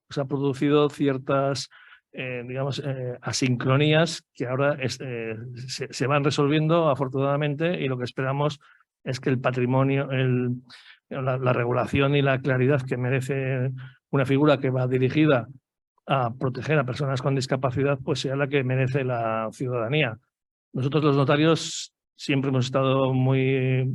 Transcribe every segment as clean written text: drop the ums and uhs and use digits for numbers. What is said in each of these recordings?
pues ha producido ciertas digamos, asincronías que ahora se van resolviendo afortunadamente, y lo que esperamos es que el patrimonio, la regulación y la claridad que merece una figura que va dirigida a proteger a personas con discapacidad, pues sea la que merece la ciudadanía. Nosotros los notarios siempre hemos estado muy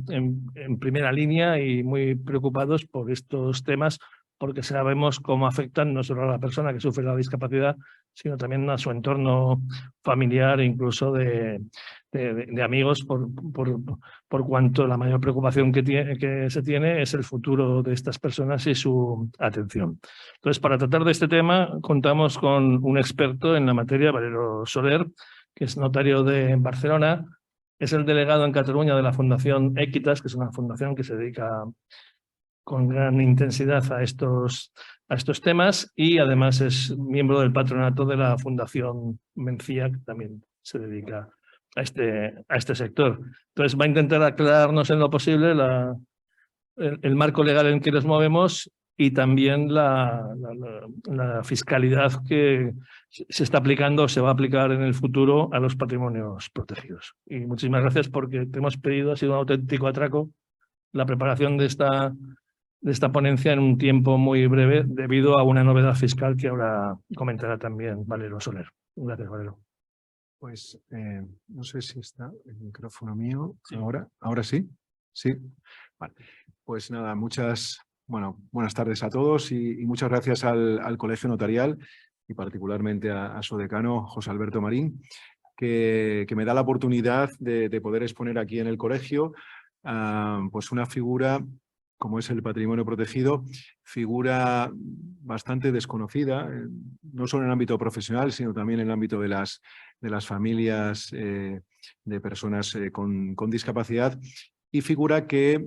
en primera línea y muy preocupados por estos temas, porque sabemos cómo afectan no solo a la persona que sufre la discapacidad, sino también a su entorno familiar e incluso de amigos, por cuanto la mayor preocupación que se tiene es el futuro de estas personas y su atención. Entonces, para tratar de este tema, contamos con un experto en la materia, Valero Soler, que es notario de Barcelona, es el delegado en Cataluña de la Fundación Equitas, que es una fundación que se dedica con gran intensidad a estos temas, y además es miembro del patronato de la Fundación Mencía, que también se dedica a este sector. Entonces va a intentar aclararnos en lo posible el marco legal en que nos movemos y también la fiscalidad que se está aplicando o se va a aplicar en el futuro a los patrimonios protegidos. Y muchísimas gracias, porque te hemos pedido, ha sido un auténtico atraco la preparación de esta ponencia en un tiempo muy breve, debido a una novedad fiscal que ahora comentará también Valero Soler. Gracias, Valero. Pues no sé si está el micrófono mío. Sí. ¿Ahora sí? Sí. Vale. Pues nada, buenas tardes a todos y muchas gracias al Colegio Notarial y particularmente a su decano, José Alberto Marín, que me da la oportunidad de poder exponer aquí en el colegio pues una figura como es el patrimonio protegido, figura bastante desconocida, no solo en el ámbito profesional, sino también en el ámbito de las familias de personas con discapacidad, y figura que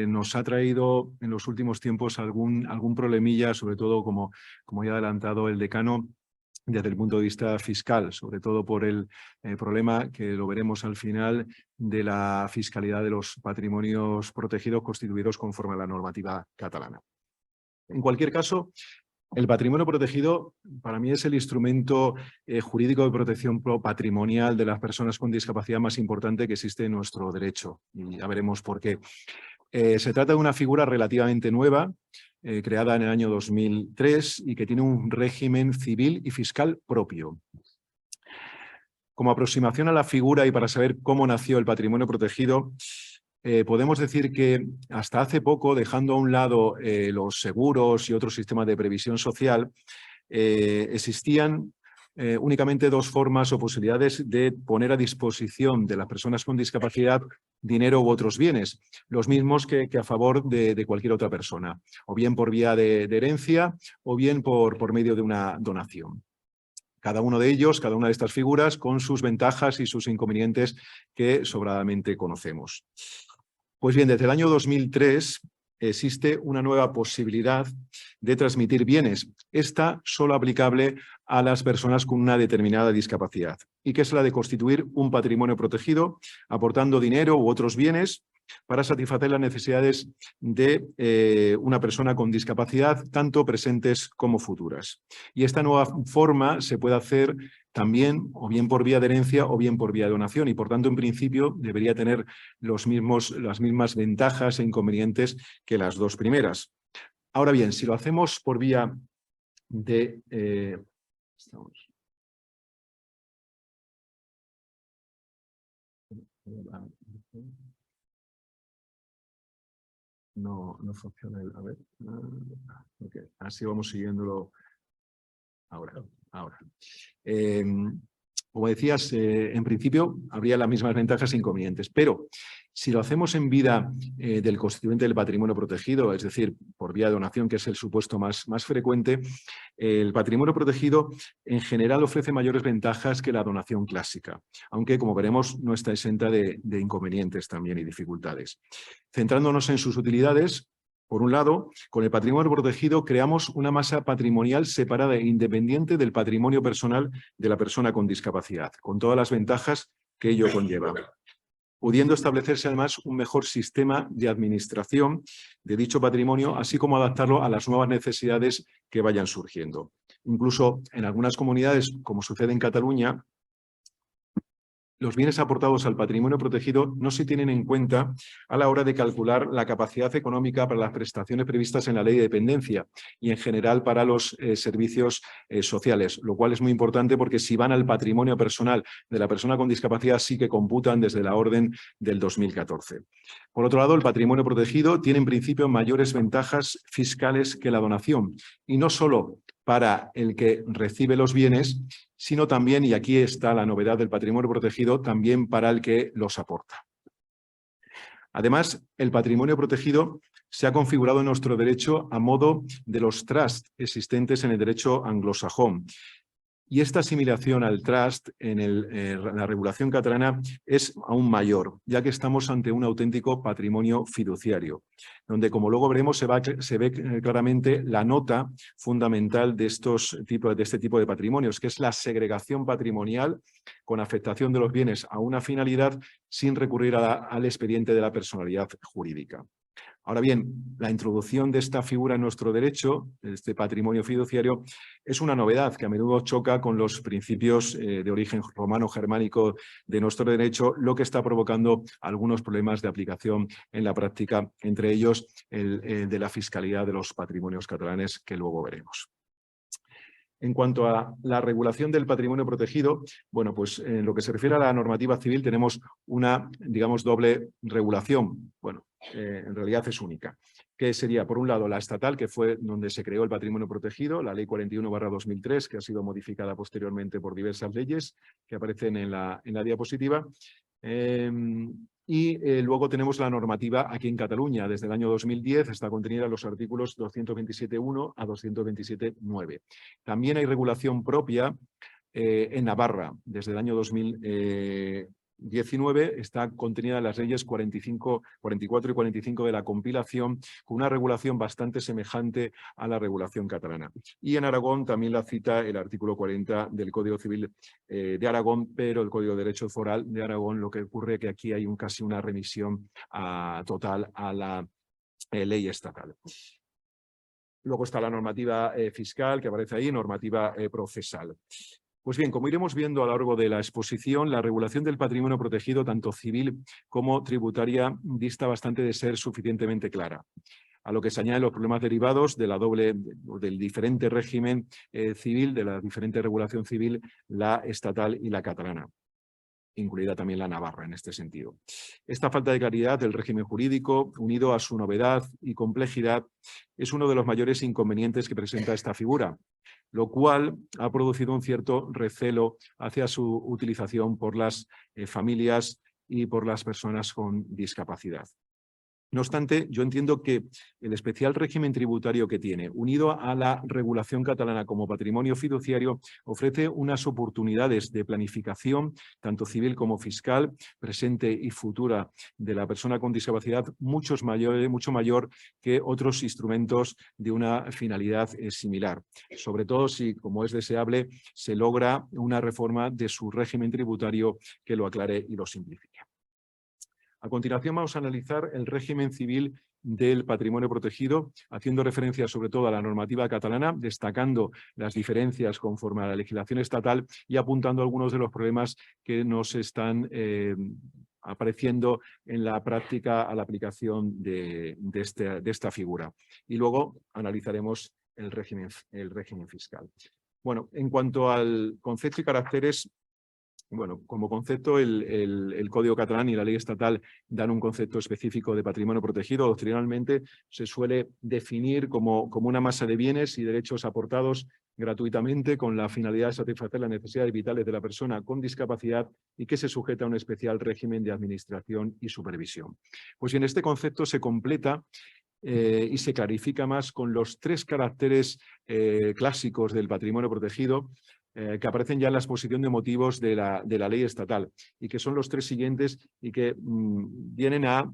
nos ha traído en los últimos tiempos algún problemilla, sobre todo, como ya ha adelantado el decano, desde el punto de vista fiscal, sobre todo por el problema, que lo veremos al final, de la fiscalidad de los patrimonios protegidos constituidos conforme a la normativa catalana. En cualquier caso, el patrimonio protegido para mí es el instrumento jurídico de protección patrimonial de las personas con discapacidad más importante que existe en nuestro derecho, y ya veremos por qué. Se trata de una figura relativamente nueva, creada en el año 2003 y que tiene un régimen civil y fiscal propio. Como aproximación a la figura y para saber cómo nació el patrimonio protegido, podemos decir que hasta hace poco, dejando a un lado los seguros y otros sistemas de previsión social, existían únicamente dos formas o posibilidades de poner a disposición de las personas con discapacidad dinero u otros bienes, los mismos que a favor de cualquier otra persona, o bien por vía de herencia o bien por medio de una donación. Cada uno de ellos, cada una de estas figuras, con sus ventajas y sus inconvenientes que sobradamente conocemos. Pues bien, desde el año 2003 existe una nueva posibilidad de transmitir bienes, esta solo aplicable a las personas con una determinada discapacidad, y que es la de constituir un patrimonio protegido, aportando dinero u otros bienes para satisfacer las necesidades de una persona con discapacidad, tanto presentes como futuras. Y esta nueva forma se puede hacer también o bien por vía de herencia o bien por vía de donación, y por tanto en principio debería tener las mismas ventajas e inconvenientes que las dos primeras. Ahora bien, si lo hacemos por vía de... No funciona a ver. Okay. Así vamos siguiéndolo ahora. Como decías, en principio habría las mismas ventajas e inconvenientes, pero si lo hacemos en vida del constituyente del patrimonio protegido, es decir, por vía de donación, que es el supuesto más frecuente, el patrimonio protegido en general ofrece mayores ventajas que la donación clásica, aunque, como veremos, no está exenta de inconvenientes también y dificultades. Centrándonos en sus utilidades, por un lado, con el patrimonio protegido creamos una masa patrimonial separada e independiente del patrimonio personal de la persona con discapacidad, con todas las ventajas que ello conlleva. pudiendo establecerse además un mejor sistema de administración de dicho patrimonio, así como adaptarlo a las nuevas necesidades que vayan surgiendo. Incluso en algunas comunidades, como sucede en Cataluña, los bienes aportados al patrimonio protegido no se tienen en cuenta a la hora de calcular la capacidad económica para las prestaciones previstas en la ley de dependencia y en general para los servicios sociales, lo cual es muy importante porque si van al patrimonio personal de la persona con discapacidad sí que computan desde la orden del 2014. Por otro lado, el patrimonio protegido tiene en principio mayores ventajas fiscales que la donación y no solo para el que recibe los bienes, sino también, y aquí está la novedad del patrimonio protegido, también para el que los aporta. Además, el patrimonio protegido se ha configurado en nuestro derecho a modo de los trusts existentes en el derecho anglosajón. Y esta asimilación al trust en la regulación catalana es aún mayor, ya que estamos ante un auténtico patrimonio fiduciario, donde, como luego veremos, se ve claramente la nota fundamental de este tipo de patrimonios, que es la segregación patrimonial con afectación de los bienes a una finalidad sin recurrir al expediente de la personalidad jurídica. Ahora bien, la introducción de esta figura en nuestro derecho, este patrimonio fiduciario, es una novedad que a menudo choca con los principios de origen romano-germánico de nuestro derecho, lo que está provocando algunos problemas de aplicación en la práctica, entre ellos el de la fiscalidad de los patrimonios catalanes, que luego veremos. En cuanto a la regulación del patrimonio protegido, bueno, pues en lo que se refiere a la normativa civil tenemos una, digamos, doble regulación. Bueno, en realidad es única, que sería, por un lado, la estatal, que fue donde se creó el patrimonio protegido, la Ley 41/2003, que ha sido modificada posteriormente por diversas leyes que aparecen en la diapositiva. Luego tenemos la normativa aquí en Cataluña. Desde el año 2010 está contenida en los artículos 227.1 a 227.9. También hay regulación propia en Navarra. Desde el año 2019 está contenida en las leyes 44 y 45 de la compilación, con una regulación bastante semejante a la regulación catalana. Y en Aragón también la cita el artículo 40 del Código Civil de Aragón, pero el Código de Derecho Foral de Aragón, lo que ocurre es que aquí hay casi una remisión total a la ley estatal. Luego está la normativa fiscal que aparece ahí, normativa procesal. Pues bien, como iremos viendo a lo largo de la exposición, la regulación del patrimonio protegido, tanto civil como tributaria, dista bastante de ser suficientemente clara, a lo que se añaden los problemas derivados de del diferente régimen civil, de la diferente regulación civil, la estatal y la catalana, incluida también la navarra en este sentido. Esta falta de claridad del régimen jurídico, unido a su novedad y complejidad, es uno de los mayores inconvenientes que presenta esta figura, lo cual ha producido un cierto recelo hacia su utilización por las familias y por las personas con discapacidad. No obstante, yo entiendo que el especial régimen tributario que tiene, unido a la regulación catalana como patrimonio fiduciario, ofrece unas oportunidades de planificación, tanto civil como fiscal, presente y futura, de la persona con discapacidad, mucho mayor que otros instrumentos de una finalidad similar. Sobre todo si, como es deseable, se logra una reforma de su régimen tributario que lo aclare y lo simplifique. A continuación vamos a analizar el régimen civil del patrimonio protegido, haciendo referencia sobre todo a la normativa catalana, destacando las diferencias conforme a la legislación estatal y apuntando algunos de los problemas que nos están apareciendo en la práctica a la aplicación de esta figura. Y luego analizaremos el régimen fiscal. Bueno, en cuanto al concepto y caracteres, bueno, como concepto, el Código catalán y la ley estatal dan un concepto específico de patrimonio protegido. Doctrinalmente se suele definir como una masa de bienes y derechos aportados gratuitamente con la finalidad de satisfacer las necesidades vitales de la persona con discapacidad y que se sujeta a un especial régimen de administración y supervisión. Pues bien, este concepto se completa y se clarifica más con los tres caracteres clásicos del patrimonio protegido, que aparecen ya en la exposición de motivos de la ley estatal y que son los tres siguientes y que vienen a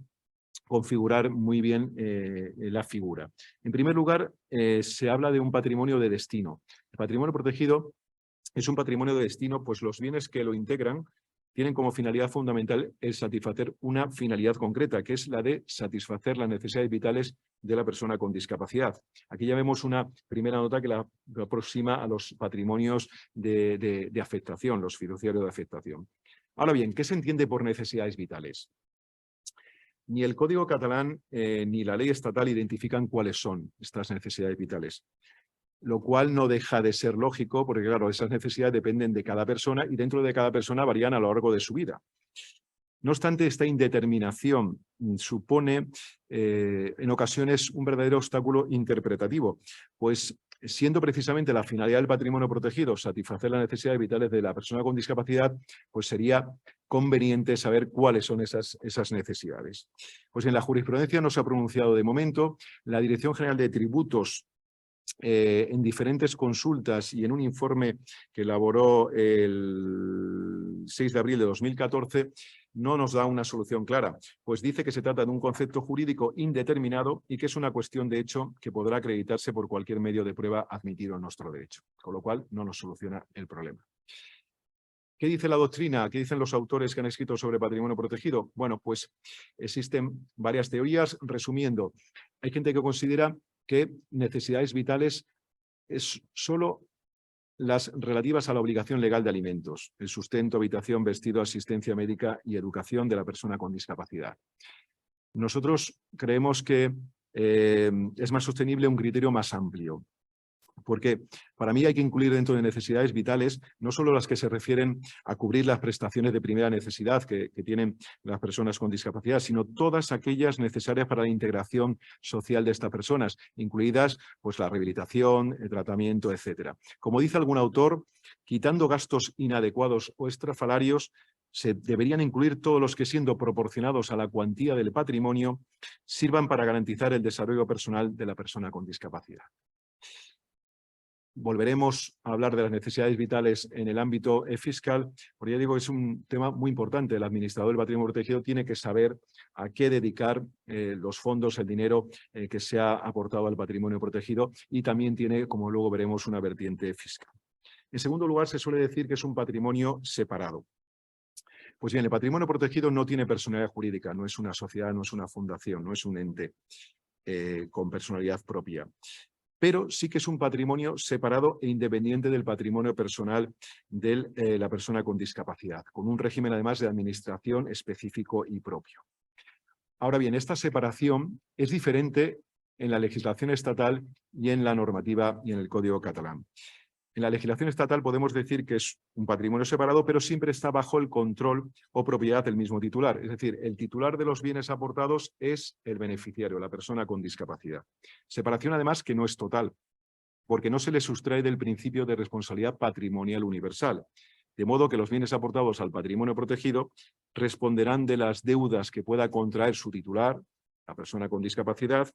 configurar muy bien la figura. En primer lugar, se habla de un patrimonio de destino. El patrimonio protegido es un patrimonio de destino, pues los bienes que lo integran tienen como finalidad fundamental el satisfacer una finalidad concreta, que es la de satisfacer las necesidades vitales de la persona con discapacidad. Aquí ya vemos una primera nota que la aproxima a los patrimonios de afectación, los fiduciarios de afectación. Ahora bien, ¿qué se entiende por necesidades vitales? Ni el Código catalán ni la ley estatal identifican cuáles son estas necesidades vitales, lo cual no deja de ser lógico porque, claro, esas necesidades dependen de cada persona y dentro de cada persona varían a lo largo de su vida. No obstante, esta indeterminación supone en ocasiones un verdadero obstáculo interpretativo, pues siendo precisamente la finalidad del patrimonio protegido satisfacer las necesidades vitales de la persona con discapacidad, pues sería conveniente saber cuáles son esas necesidades. Pues en la jurisprudencia no se ha pronunciado de momento. La Dirección General de Tributos, en diferentes consultas y en un informe que elaboró el 6 de abril de 2014, no nos da una solución clara, pues dice que se trata de un concepto jurídico indeterminado y que es una cuestión de hecho que podrá acreditarse por cualquier medio de prueba admitido en nuestro derecho, con lo cual no nos soluciona el problema. ¿Qué dice la doctrina? ¿Qué dicen los autores que han escrito sobre patrimonio protegido? Bueno, pues existen varias teorías. Resumiendo, hay gente que considera que necesidades vitales es solo las relativas a la obligación legal de alimentos, el sustento, habitación, vestido, asistencia médica y educación de la persona con discapacidad. Nosotros creemos que es más sostenible un criterio más amplio, porque para mí hay que incluir dentro de necesidades vitales no solo las que se refieren a cubrir las prestaciones de primera necesidad que tienen las personas con discapacidad, sino todas aquellas necesarias para la integración social de estas personas, incluidas pues, la rehabilitación, el tratamiento, etc. Como dice algún autor, quitando gastos inadecuados o estrafalarios, se deberían incluir todos los que, siendo proporcionados a la cuantía del patrimonio, sirvan para garantizar el desarrollo personal de la persona con discapacidad. Volveremos a hablar de las necesidades vitales en el ámbito fiscal, porque ya digo que es un tema muy importante. El administrador del patrimonio protegido tiene que saber a qué dedicar los fondos, el dinero que se ha aportado al patrimonio protegido y también tiene, como luego veremos, una vertiente fiscal. En segundo lugar, se suele decir que es un patrimonio separado. Pues bien, el patrimonio protegido no tiene personalidad jurídica, no es una sociedad, no es una fundación, no es un ente con personalidad propia. Pero sí que es un patrimonio separado e independiente del patrimonio personal de la persona con discapacidad, con un régimen además de administración específico y propio. Ahora bien, esta separación es diferente en la legislación estatal y en la normativa y en el Código catalán. En la legislación estatal podemos decir que es un patrimonio separado, pero siempre está bajo el control o propiedad del mismo titular. Es decir, el titular de los bienes aportados es el beneficiario, la persona con discapacidad. Separación además que no es total, porque no se le sustrae del principio de responsabilidad patrimonial universal. De modo que los bienes aportados al patrimonio protegido responderán de las deudas que pueda contraer su titular, la persona con discapacidad,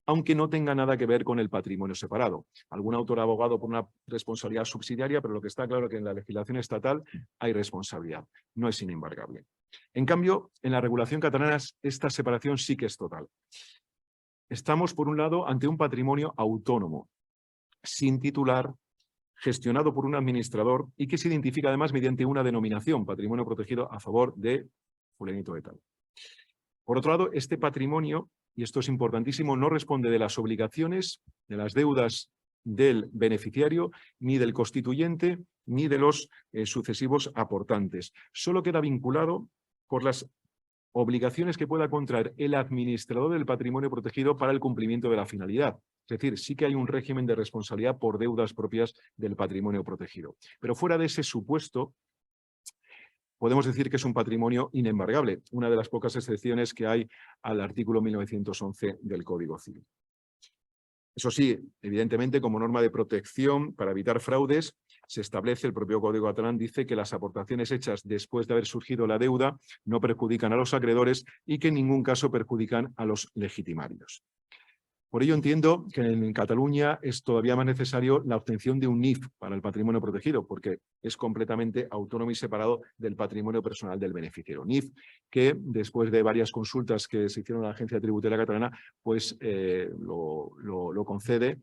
aunque no tenga nada que ver con el patrimonio separado. Algún autor ha abogado por una responsabilidad subsidiaria, pero lo que está claro es que en la legislación estatal hay responsabilidad, no es inembargable. En cambio, en la regulación catalana esta separación sí que es total. Estamos, por un lado, ante un patrimonio autónomo, sin titular, gestionado por un administrador y que se identifica además mediante una denominación, patrimonio protegido a favor de fulanito de tal. Por otro lado, este patrimonio, y esto es importantísimo, no responde de las obligaciones, de las deudas del beneficiario, ni del constituyente, ni de los sucesivos aportantes. Solo queda vinculado por las obligaciones que pueda contraer el administrador del patrimonio protegido para el cumplimiento de la finalidad. Es decir, sí que hay un régimen de responsabilidad por deudas propias del patrimonio protegido. Pero fuera de ese supuesto, podemos decir que es un patrimonio inembargable, una de las pocas excepciones que hay al artículo 1911 del Código Civil. Eso sí, evidentemente, como norma de protección para evitar fraudes, se establece, el propio Código catalán dice que las aportaciones hechas después de haber surgido la deuda no perjudican a los acreedores y que en ningún caso perjudican a los legitimarios. Por ello entiendo que en Cataluña es todavía más necesario la obtención de un NIF para el patrimonio protegido, porque es completamente autónomo y separado del patrimonio personal del beneficiario. NIF que después de varias consultas que se hicieron a la Agencia Tributaria Catalana, pues lo concede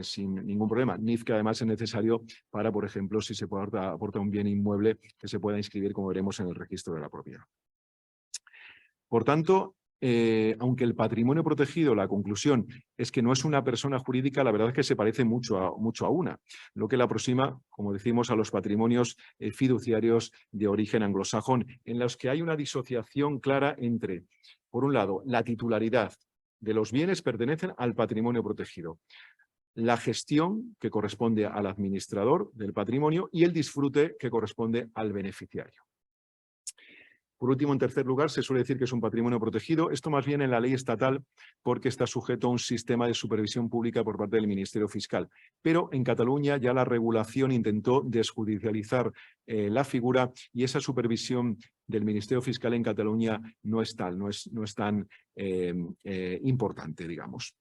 sin ningún problema. NIF que además es necesario para, por ejemplo, si se aporta un bien inmueble que se pueda inscribir, como veremos, en el registro de la propiedad. Por tanto, aunque el patrimonio protegido, la conclusión es que no es una persona jurídica, la verdad es que se parece mucho a una, lo que la aproxima, como decimos, a los patrimonios fiduciarios de origen anglosajón, en los que hay una disociación clara entre, por un lado, la titularidad de los bienes pertenecen al patrimonio protegido, la gestión que corresponde al administrador del patrimonio y el disfrute que corresponde al beneficiario. Por último, en tercer lugar, se suele decir que es un patrimonio protegido. Esto más bien en la ley estatal porque está sujeto a un sistema de supervisión pública por parte del Ministerio Fiscal. Pero en Cataluña ya la regulación intentó desjudicializar la figura y esa supervisión del Ministerio Fiscal en Cataluña no es tal, no es tan importante, digamos.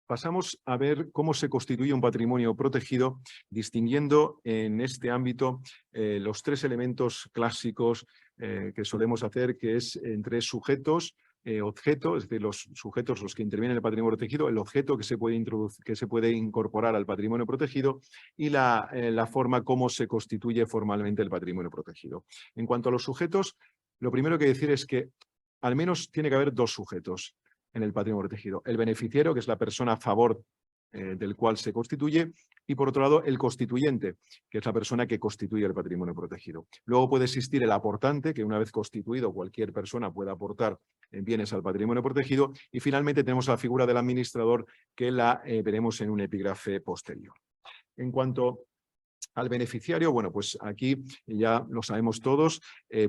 Pasamos a ver cómo se constituye un patrimonio protegido, distinguiendo en este ámbito los tres elementos clásicos que solemos hacer, que es entre sujetos, objeto, es decir, los sujetos los que intervienen en el patrimonio protegido, el objeto que se puede incorporar al patrimonio protegido y la forma como se constituye formalmente el patrimonio protegido. En cuanto a los sujetos, lo primero que decir es que al menos tiene que haber dos sujetos en el patrimonio protegido. El beneficiario, que es la persona a favor del cual se constituye, y por otro lado el constituyente, que es la persona que constituye el patrimonio protegido. Luego puede existir el aportante, que una vez constituido cualquier persona puede aportar bienes al patrimonio protegido, y finalmente tenemos la figura del administrador, que la veremos en un epígrafe posterior. En cuanto al beneficiario, bueno, pues aquí ya lo sabemos todos,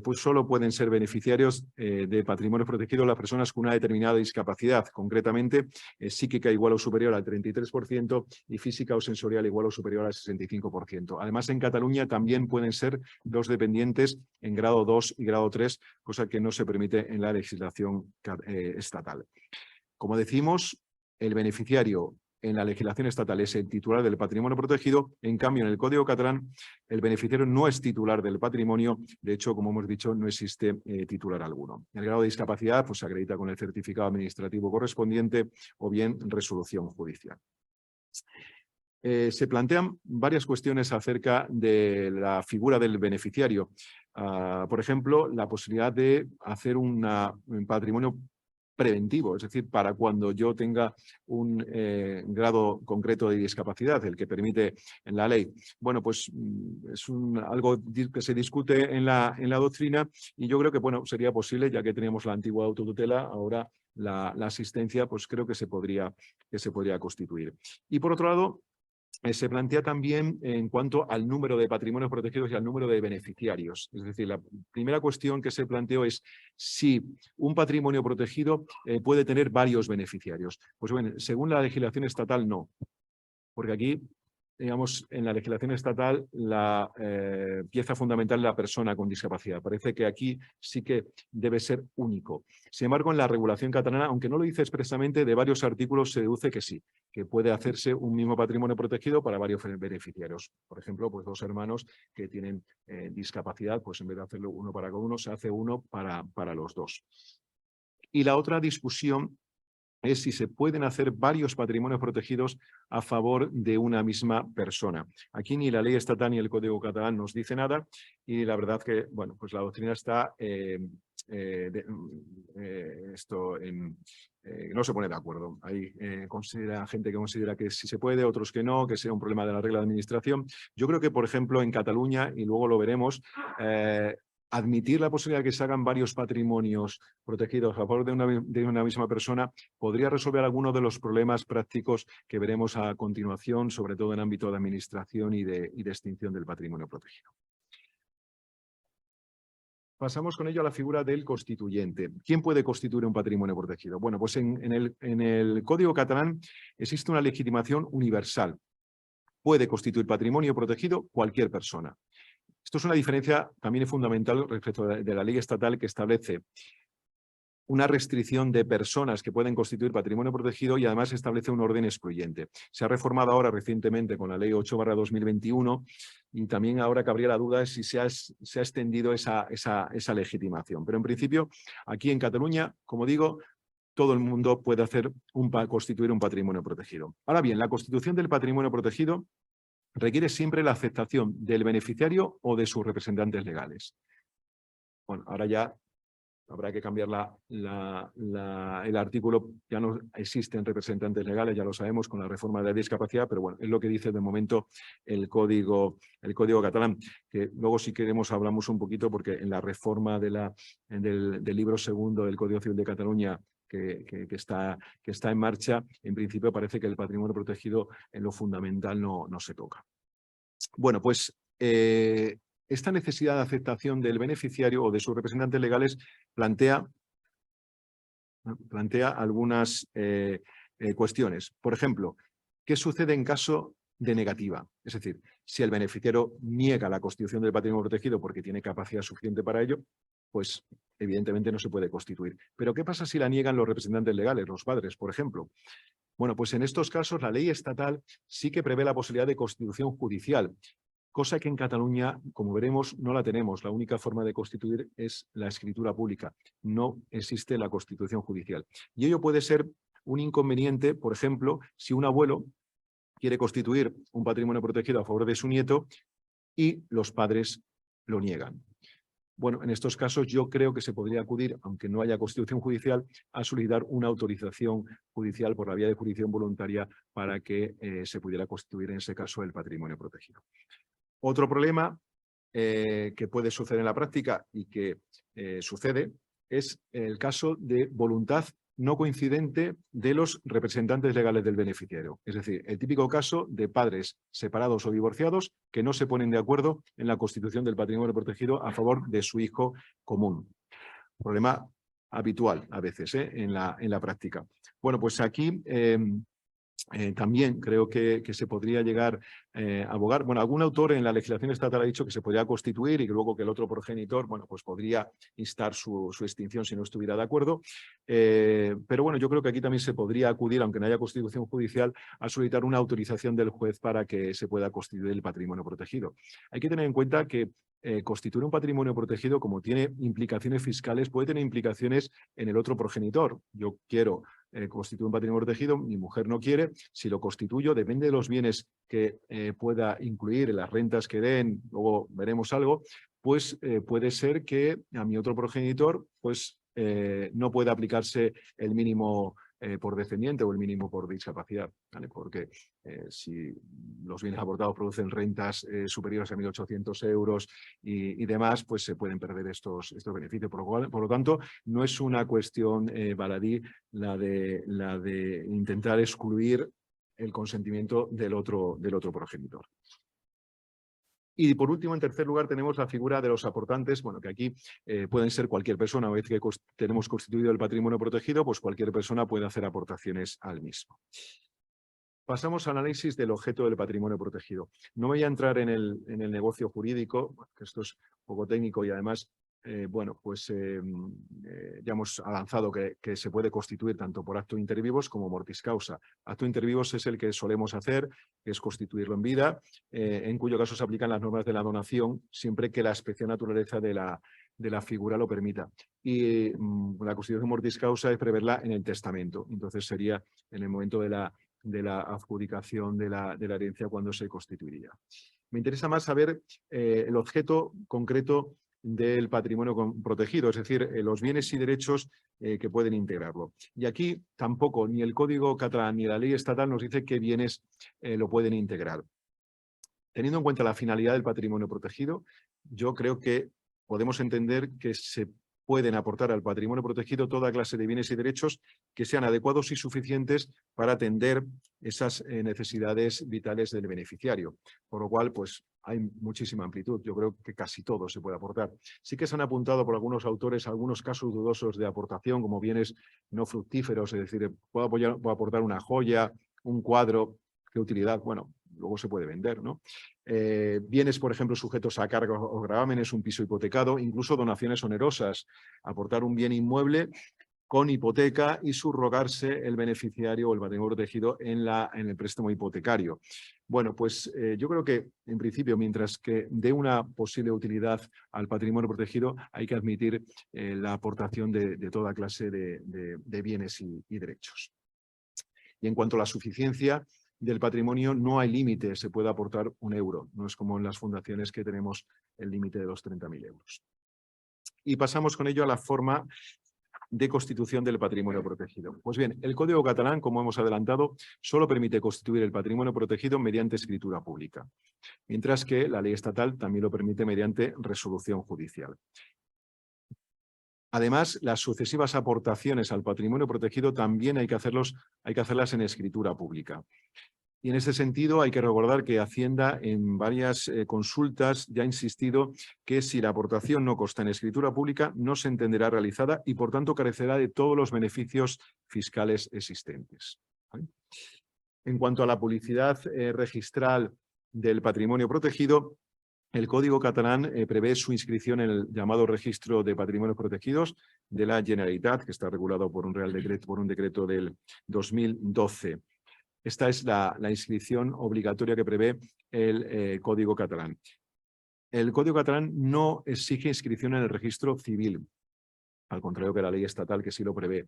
pues solo pueden ser beneficiarios de patrimonio protegido las personas con una determinada discapacidad, concretamente psíquica igual o superior al 33% y física o sensorial igual o superior al 65%. Además, en Cataluña también pueden ser los dependientes en grado 2 y grado 3, cosa que no se permite en la legislación estatal. Como decimos, el beneficiario en la legislación estatal es el titular del patrimonio protegido, en cambio en el Código catalán el beneficiario no es titular del patrimonio, de hecho, como hemos dicho, no existe titular alguno. El grado de discapacidad pues, se acredita con el certificado administrativo correspondiente o bien resolución judicial. Se plantean varias cuestiones acerca de la figura del beneficiario. Por ejemplo, la posibilidad de hacer un patrimonio preventivo, es decir, para cuando yo tenga un grado concreto de discapacidad, el que permite en la ley. Bueno, pues es algo que se discute en la doctrina y yo creo que bueno, sería posible, ya que teníamos la antigua autotutela, ahora la asistencia, pues creo que se podría constituir. Y por otro lado, se plantea también en cuanto al número de patrimonios protegidos y al número de beneficiarios. Es decir, la primera cuestión que se planteó es si un patrimonio protegido puede tener varios beneficiarios. Pues bueno, según la legislación estatal no, porque aquí, digamos, en la legislación estatal la pieza fundamental es la persona con discapacidad. Parece que aquí sí que debe ser único. Sin embargo, en la regulación catalana, aunque no lo dice expresamente, de varios artículos se deduce que sí, que puede hacerse un mismo patrimonio protegido para varios beneficiarios. Por ejemplo, pues dos hermanos que tienen discapacidad, pues en vez de hacerlo uno para cada uno, se hace uno para los dos. Y la otra discusión es si se pueden hacer varios patrimonios protegidos a favor de una misma persona. Aquí ni la ley estatal ni el Código catalán nos dice nada y la verdad que, bueno, pues la doctrina está no se pone de acuerdo. Hay gente que considera que sí se puede, otros que no, que sea un problema de la regla de administración. Yo creo que, por ejemplo, en Cataluña, y luego lo veremos, admitir la posibilidad de que se hagan varios patrimonios protegidos a favor de una misma persona podría resolver algunos de los problemas prácticos que veremos a continuación, sobre todo en ámbito de administración y de extinción del patrimonio protegido. Pasamos con ello a la figura del constituyente. ¿Quién puede constituir un patrimonio protegido? Bueno, pues en el Código catalán existe una legitimación universal. Puede constituir patrimonio protegido cualquier persona. Esto es una diferencia también fundamental respecto de la ley estatal que establece una restricción de personas que pueden constituir patrimonio protegido y además establece un orden excluyente. Se ha reformado ahora recientemente con la Ley 8/2021 y también ahora cabría la duda de si se ha extendido esa legitimación. Pero en principio, aquí en Cataluña, como digo, todo el mundo puede constituir un patrimonio protegido. Ahora bien, la constitución del patrimonio protegido requiere siempre la aceptación del beneficiario o de sus representantes legales. Bueno, ahora ya habrá que cambiar el artículo, ya no existen representantes legales, ya lo sabemos con la reforma de la discapacidad, pero bueno, es lo que dice de momento el código catalán, que luego si queremos hablamos un poquito porque en la reforma del libro segundo del Código Civil de Cataluña que está en marcha, en principio parece que el patrimonio protegido en lo fundamental no se toca. Bueno, pues esta necesidad de aceptación del beneficiario o de sus representantes legales plantea algunas cuestiones. Por ejemplo, ¿qué sucede en caso de negativa? Es decir, si el beneficiario niega la constitución del patrimonio protegido porque tiene capacidad suficiente para ello, pues evidentemente no se puede constituir. Pero ¿qué pasa si la niegan los representantes legales, los padres, por ejemplo? Bueno, pues en estos casos la ley estatal sí que prevé la posibilidad de constitución judicial, cosa que en Cataluña, como veremos, no la tenemos. La única forma de constituir es la escritura pública. No existe la constitución judicial. Y ello puede ser un inconveniente, por ejemplo, si un abuelo quiere constituir un patrimonio protegido a favor de su nieto y los padres lo niegan. Bueno, en estos casos yo creo que se podría acudir, aunque no haya constitución judicial, a solicitar una autorización judicial por la vía de jurisdicción voluntaria para que se pudiera constituir en ese caso el patrimonio protegido. Otro problema que puede suceder en la práctica y que sucede es el caso de voluntad no coincidente de los representantes legales del beneficiario. Es decir, el típico caso de padres separados o divorciados que no se ponen de acuerdo en la constitución del patrimonio protegido a favor de su hijo común. Problema habitual a veces en la práctica. Bueno, pues aquí también creo que se podría llegar a abogar. Bueno, algún autor en la legislación estatal ha dicho que se podría constituir y que luego que el otro progenitor, bueno, pues podría instar su extinción si no estuviera de acuerdo. Pero bueno, yo creo que aquí también se podría acudir, aunque no haya constitución judicial, a solicitar una autorización del juez para que se pueda constituir el patrimonio protegido. Hay que tener en cuenta que constituir un patrimonio protegido, como tiene implicaciones fiscales, puede tener implicaciones en el otro progenitor. Yo quiero constituir un patrimonio protegido, mi mujer no quiere, si lo constituyo, depende de los bienes que pueda incluir, en las rentas que den, luego veremos algo, pues puede ser que a mi otro progenitor pues no pueda aplicarse el mínimo por descendiente o el mínimo por discapacidad, ¿vale? Porque si los bienes aportados producen rentas superiores a 1.800 euros y demás, pues se pueden perder estos beneficios. Por lo tanto, no es una cuestión baladí la de intentar excluir el consentimiento del otro progenitor. Y por último, en tercer lugar, tenemos la figura de los aportantes, bueno, que aquí pueden ser cualquier persona. Una vez que tenemos constituido el patrimonio protegido, pues cualquier persona puede hacer aportaciones al mismo. Pasamos al análisis del objeto del patrimonio protegido. No voy a entrar en el negocio jurídico, que esto es un poco técnico y además bueno, pues ya hemos avanzado que se puede constituir tanto por acto inter vivos como mortis causa. Acto inter vivos es el que solemos hacer, que es constituirlo en vida, en cuyo caso se aplican las normas de la donación, siempre que la especial naturaleza de la figura lo permita. Y la constitución mortis causa es preverla en el testamento. Entonces sería en el momento de la adjudicación de la herencia cuando se constituiría. Me interesa más saber el objeto concreto del patrimonio protegido, es decir, los bienes y derechos que pueden integrarlo. Y aquí tampoco ni el Código catalán ni la ley estatal nos dice qué bienes lo pueden integrar. Teniendo en cuenta la finalidad del patrimonio protegido, yo creo que podemos entender que se pueden aportar al patrimonio protegido toda clase de bienes y derechos que sean adecuados y suficientes para atender esas necesidades vitales del beneficiario. Por lo cual, pues hay muchísima amplitud. Yo creo que casi todo se puede aportar. Sí que se han apuntado por algunos autores algunos casos dudosos de aportación, como bienes no fructíferos, es decir, puedo aportar una joya, un cuadro. ¿Qué utilidad? Bueno, luego se puede vender, ¿no? Bienes, por ejemplo, sujetos a cargos o gravámenes, un piso hipotecado, incluso donaciones onerosas. Aportar un bien inmueble con hipoteca y subrogarse el beneficiario o el patrimonio protegido en el préstamo hipotecario. Bueno, pues yo creo que en principio, mientras que dé una posible utilidad al patrimonio protegido, hay que admitir la aportación de toda clase de bienes y derechos. Y en cuanto a la suficiencia del patrimonio, no hay límite, se puede aportar €1. No es como en las fundaciones que tenemos el límite de los 30.000 euros. Y pasamos con ello a la forma de constitución del patrimonio protegido. Pues bien, el Código Catalán, como hemos adelantado, solo permite constituir el patrimonio protegido mediante escritura pública, mientras que la ley estatal también lo permite mediante resolución judicial. Además, las sucesivas aportaciones al patrimonio protegido también hay que hacerlas en escritura pública. Y en este sentido hay que recordar que Hacienda en varias consultas ya ha insistido que si la aportación no consta en escritura pública no se entenderá realizada y por tanto carecerá de todos los beneficios fiscales existentes. ¿Vale? En cuanto a la publicidad registral del patrimonio protegido, el Código Catalán prevé su inscripción en el llamado Registro de Patrimonios Protegidos de la Generalitat, que está regulado por un Real Decreto, por un decreto del 2012. Esta es la inscripción obligatoria que prevé el Código Catalán. El Código Catalán no exige inscripción en el registro civil, al contrario que la ley estatal, que sí lo prevé.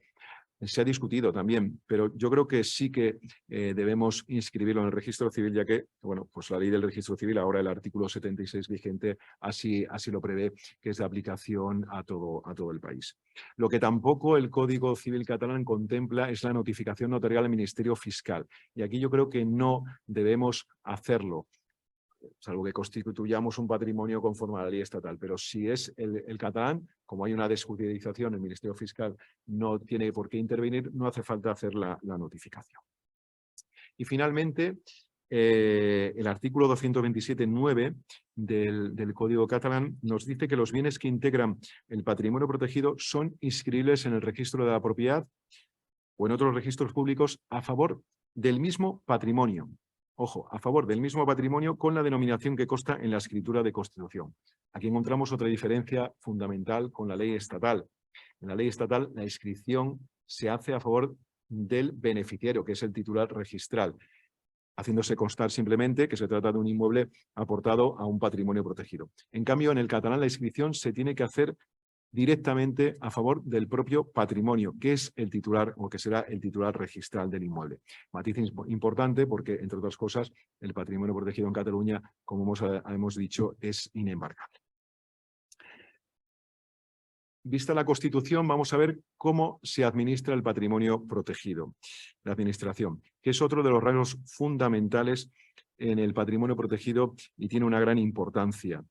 Se ha discutido también, pero yo creo que sí que debemos inscribirlo en el registro civil, ya que, bueno, pues la ley del registro civil, ahora el artículo 76 vigente, así lo prevé, que es de aplicación a todo el país. Lo que tampoco el Código Civil catalán contempla es la notificación notarial al Ministerio Fiscal. Y aquí yo creo que no debemos hacerlo, salvo que constituyamos un patrimonio conforme a la ley estatal. Pero si es el catalán, como hay una desjudicialización, el Ministerio Fiscal no tiene por qué intervenir, no hace falta hacer la notificación. Y finalmente, el artículo 227.9 del Código Catalán nos dice que los bienes que integran el patrimonio protegido son inscribibles en el registro de la propiedad o en otros registros públicos a favor del mismo patrimonio. Ojo, a favor del mismo patrimonio con la denominación que consta en la escritura de constitución. Aquí encontramos otra diferencia fundamental con la ley estatal. En la ley estatal la inscripción se hace a favor del beneficiario, que es el titular registral, haciéndose constar simplemente que se trata de un inmueble aportado a un patrimonio protegido. En cambio, en el catalán la inscripción se tiene que hacer directamente a favor del propio patrimonio, que es el titular o que será el titular registral del inmueble. Matiz importante porque, entre otras cosas, el patrimonio protegido en Cataluña, como hemos dicho, es inembargable. Vista la Constitución, vamos a ver cómo se administra el patrimonio protegido, la administración, que es otro de los rasgos fundamentales en el patrimonio protegido y tiene una gran importancia.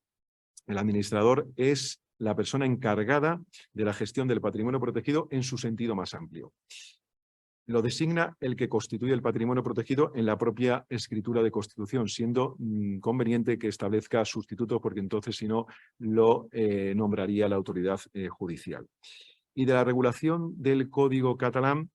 El administrador es la persona encargada de la gestión del patrimonio protegido en su sentido más amplio. Lo designa el que constituye el patrimonio protegido en la propia escritura de constitución, siendo conveniente que establezca sustitutos, porque entonces, si no, lo nombraría la autoridad judicial. Y de la regulación del Código Catalán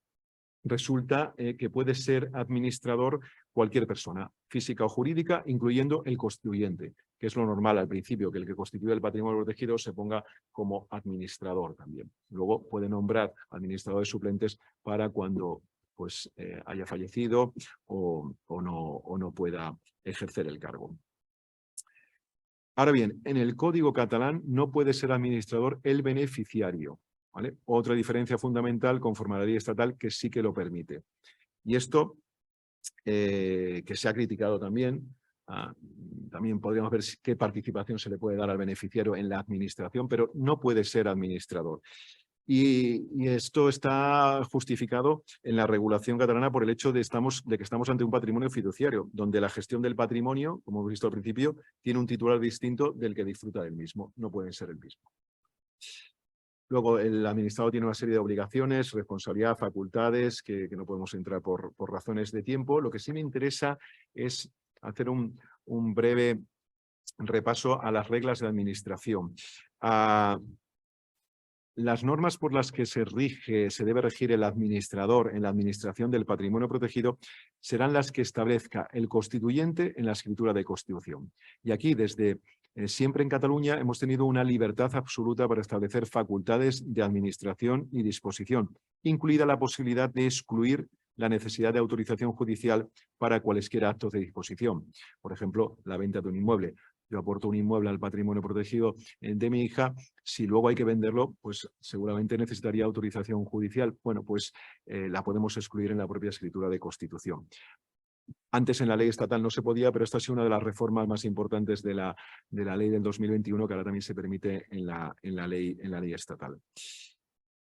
resulta que puede ser administrador cualquier persona, física o jurídica, incluyendo el constituyente, que es lo normal al principio, que el que constituye el patrimonio protegido se ponga como administrador también. Luego puede nombrar administradores suplentes para cuando pues, haya fallecido o no pueda ejercer el cargo. Ahora bien, en el Código Catalán no puede ser administrador el beneficiario, ¿vale? Otra diferencia fundamental conforme a la ley estatal que sí que lo permite. Y esto, que se ha criticado también, también podríamos ver qué participación se le puede dar al beneficiario en la administración, pero no puede ser administrador. Y esto está justificado en la regulación catalana por el hecho de que estamos ante un patrimonio fiduciario, donde la gestión del patrimonio, como hemos visto al principio, tiene un titular distinto del que disfruta del mismo. No pueden ser el mismo. Luego, el administrador tiene una serie de obligaciones, responsabilidad, facultades, que no podemos entrar por razones de tiempo. Lo que sí me interesa es hacer un breve repaso a las reglas de administración. Las normas por las que se debe regir el administrador en la administración del patrimonio protegido serán las que establezca el constituyente en la escritura de constitución. Y aquí, desde siempre en Cataluña hemos tenido una libertad absoluta para establecer facultades de administración y disposición, incluida la posibilidad de excluir la necesidad de autorización judicial para cualesquier actos de disposición. Por ejemplo, la venta de un inmueble. Yo aporto un inmueble al patrimonio protegido de mi hija. Si luego hay que venderlo, pues seguramente necesitaría autorización judicial. Bueno, pues la podemos excluir en la propia escritura de constitución. Antes en la ley estatal no se podía, pero esta ha sido una de las reformas más importantes de la ley del 2021, que ahora también se permite en la ley estatal.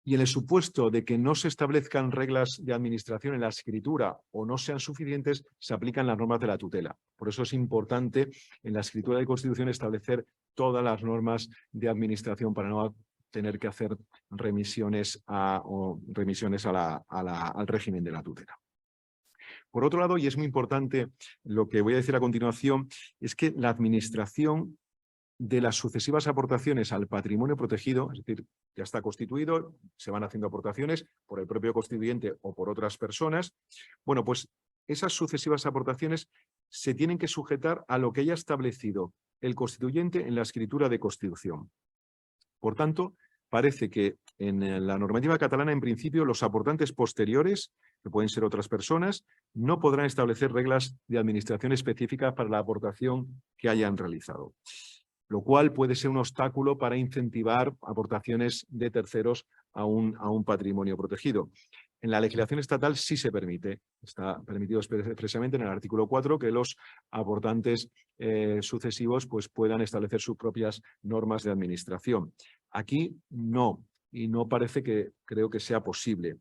Y en el supuesto de que no se establezcan reglas de administración en la escritura o no sean suficientes, se aplican las normas de la tutela. Por eso es importante en la escritura de constitución establecer todas las normas de administración para no tener que hacer remisiones al régimen de la tutela. Por otro lado, y es muy importante lo que voy a decir a continuación, es que la administración de las sucesivas aportaciones al patrimonio protegido, es decir, ya está constituido, se van haciendo aportaciones por el propio constituyente o por otras personas, bueno, pues esas sucesivas aportaciones se tienen que sujetar a lo que haya establecido el constituyente en la escritura de constitución. Por tanto, parece que en la normativa catalana, en principio, los aportantes posteriores, que pueden ser otras personas, no podrán establecer reglas de administración específicas para la aportación que hayan realizado, lo cual puede ser un obstáculo para incentivar aportaciones de terceros a un patrimonio protegido. En la legislación estatal sí se permite, está permitido expresamente en el artículo 4 que los aportantes sucesivos pues, puedan establecer sus propias normas de administración. Aquí no, y no parece que creo que sea posible.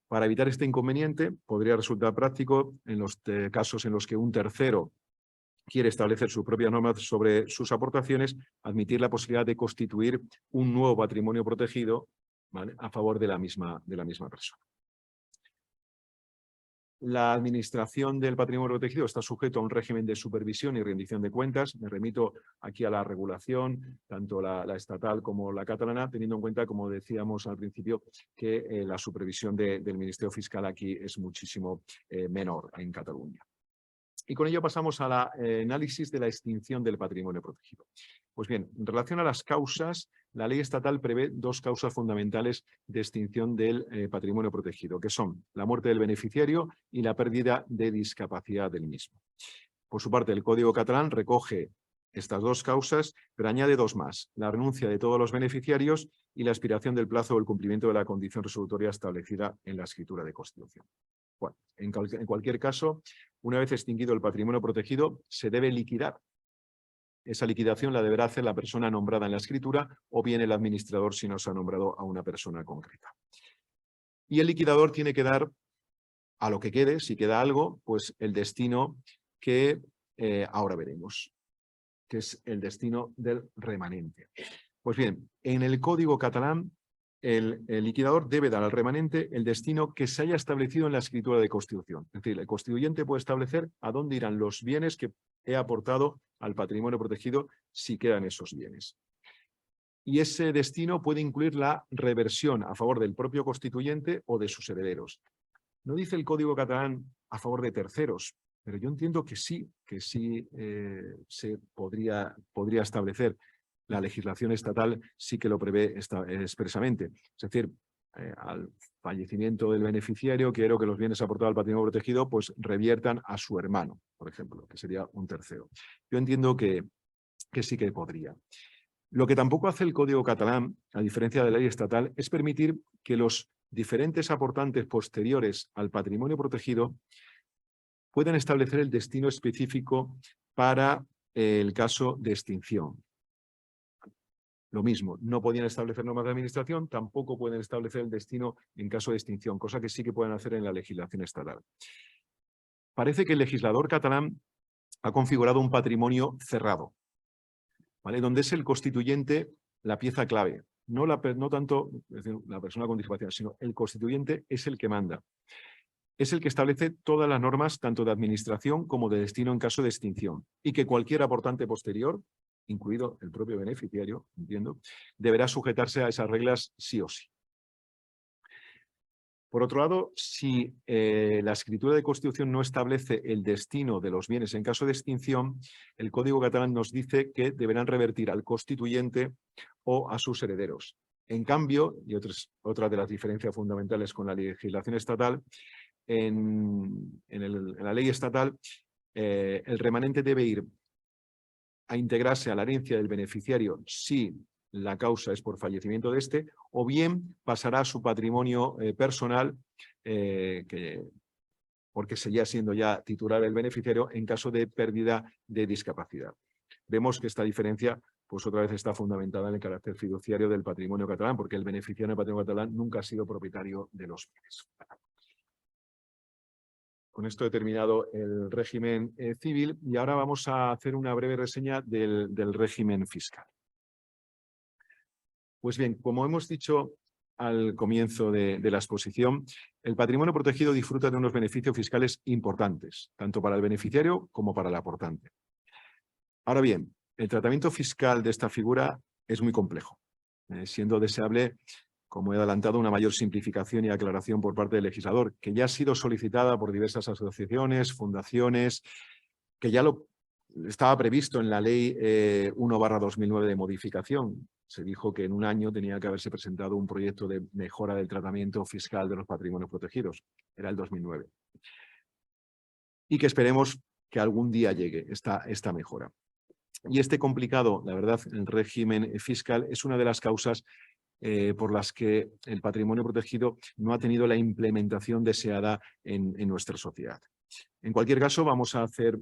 Para evitar este inconveniente, podría resultar práctico en los casos en los que un tercero quiere establecer sus propias normas sobre sus aportaciones, admitir la posibilidad de constituir un nuevo patrimonio protegido, ¿vale?, a favor de la misma persona. La administración del patrimonio protegido está sujeto a un régimen de supervisión y rendición de cuentas. Me remito aquí a la regulación, tanto la estatal como la catalana, teniendo en cuenta, como decíamos al principio, que la supervisión del Ministerio Fiscal aquí es muchísimo menor en Cataluña. Y con ello pasamos al análisis de la extinción del patrimonio protegido. Pues bien, en relación a las causas, la ley estatal prevé dos causas fundamentales de extinción del patrimonio protegido, que son la muerte del beneficiario y la pérdida de discapacidad del mismo. Por su parte, el Código catalán recoge estas dos causas, pero añade dos más: la renuncia de todos los beneficiarios y la expiración del plazo o el cumplimiento de la condición resolutoria establecida en la escritura de constitución. Bueno, en cualquier caso, una vez extinguido el patrimonio protegido, se debe liquidar. Esa liquidación la deberá hacer la persona nombrada en la escritura o bien el administrador si no se ha nombrado a una persona concreta. Y el liquidador tiene que dar a lo que quede, si queda algo, pues el destino que ahora veremos, que es el destino del remanente. Pues bien, en el Código catalán, el liquidador debe dar al remanente el destino que se haya establecido en la escritura de constitución. Es decir, el constituyente puede establecer a dónde irán los bienes que he aportado al patrimonio protegido si quedan esos bienes. Y ese destino puede incluir la reversión a favor del propio constituyente o de sus herederos. No dice el Código catalán a favor de terceros, pero yo entiendo que sí se podría establecer. La legislación estatal sí que lo prevé expresamente. Es decir, al fallecimiento del beneficiario, quiero que los bienes aportados al patrimonio protegido pues reviertan a su hermano, por ejemplo, que sería un tercero. Yo entiendo que sí que podría. Lo que tampoco hace el Código catalán, a diferencia de la ley estatal, es permitir que los diferentes aportantes posteriores al patrimonio protegido puedan establecer el destino específico para el caso de extinción. Lo mismo, no podían establecer normas de administración, tampoco pueden establecer el destino en caso de extinción, cosa que sí que pueden hacer en la legislación estatal. Parece que el legislador catalán ha configurado un patrimonio cerrado, ¿vale?, donde es el constituyente la pieza clave. No tanto es decir, la persona con discapacidad, sino el constituyente es el que manda. Es el que establece todas las normas, tanto de administración como de destino en caso de extinción, y que cualquier aportante posterior, incluido el propio beneficiario, entiendo, deberá sujetarse a esas reglas sí o sí. Por otro lado, si la escritura de constitución no establece el destino de los bienes en caso de extinción, el Código catalán nos dice que deberán revertir al constituyente o a sus herederos. En cambio, y otra de las diferencias fundamentales con la legislación estatal, en la ley estatal, el remanente debe ir a integrarse a la herencia del beneficiario si la causa es por fallecimiento de este, o bien pasará a su patrimonio personal, porque seguía siendo ya titular el beneficiario en caso de pérdida de discapacidad. Vemos que esta diferencia, pues otra vez está fundamentada en el carácter fiduciario del patrimonio catalán, porque el beneficiario del patrimonio catalán nunca ha sido propietario de los bienes. Con esto he terminado el régimen civil y ahora vamos a hacer una breve reseña del régimen fiscal. Pues bien, como hemos dicho al comienzo de la exposición, el patrimonio protegido disfruta de unos beneficios fiscales importantes, tanto para el beneficiario como para el aportante. Ahora bien, el tratamiento fiscal de esta figura es muy complejo, siendo deseable, como he adelantado, una mayor simplificación y aclaración por parte del legislador, que ya ha sido solicitada por diversas asociaciones, fundaciones, que ya lo estaba previsto en la Ley 1/2009 de modificación. Se dijo que en un año tenía que haberse presentado un proyecto de mejora del tratamiento fiscal de los patrimonios protegidos. Era el 2009. Y que esperemos que algún día llegue esta mejora. Y este complicado, la verdad, el régimen fiscal es una de las causas por las que el patrimonio protegido no ha tenido la implementación deseada en nuestra sociedad. En cualquier caso, vamos a hacer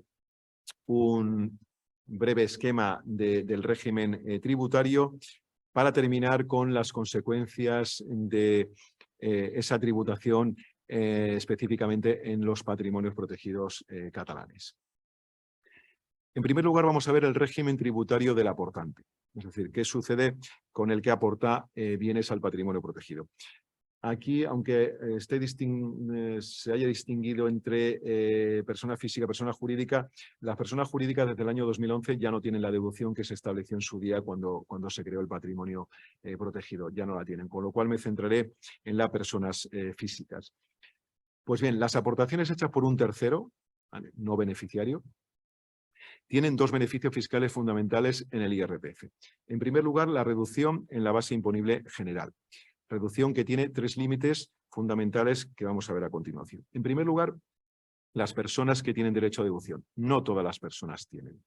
un breve esquema del régimen tributario para terminar con las consecuencias de esa tributación específicamente en los patrimonios protegidos catalanes. En primer lugar, vamos a ver el régimen tributario del aportante, es decir, qué sucede con el que aporta bienes al patrimonio protegido. Aquí, aunque se haya distinguido entre persona física y persona jurídica, las personas jurídicas desde el año 2011 ya no tienen la deducción que se estableció en su día cuando se creó el patrimonio protegido, ya no la tienen, con lo cual me centraré en las personas físicas. Pues bien, las aportaciones hechas por un tercero, ¿vale?, no beneficiario, tienen dos beneficios fiscales fundamentales en el IRPF. En primer lugar, la reducción en la base imponible general. Reducción que tiene tres límites fundamentales que vamos a ver a continuación. En primer lugar, las personas que tienen derecho a deducción. No todas las personas tienen.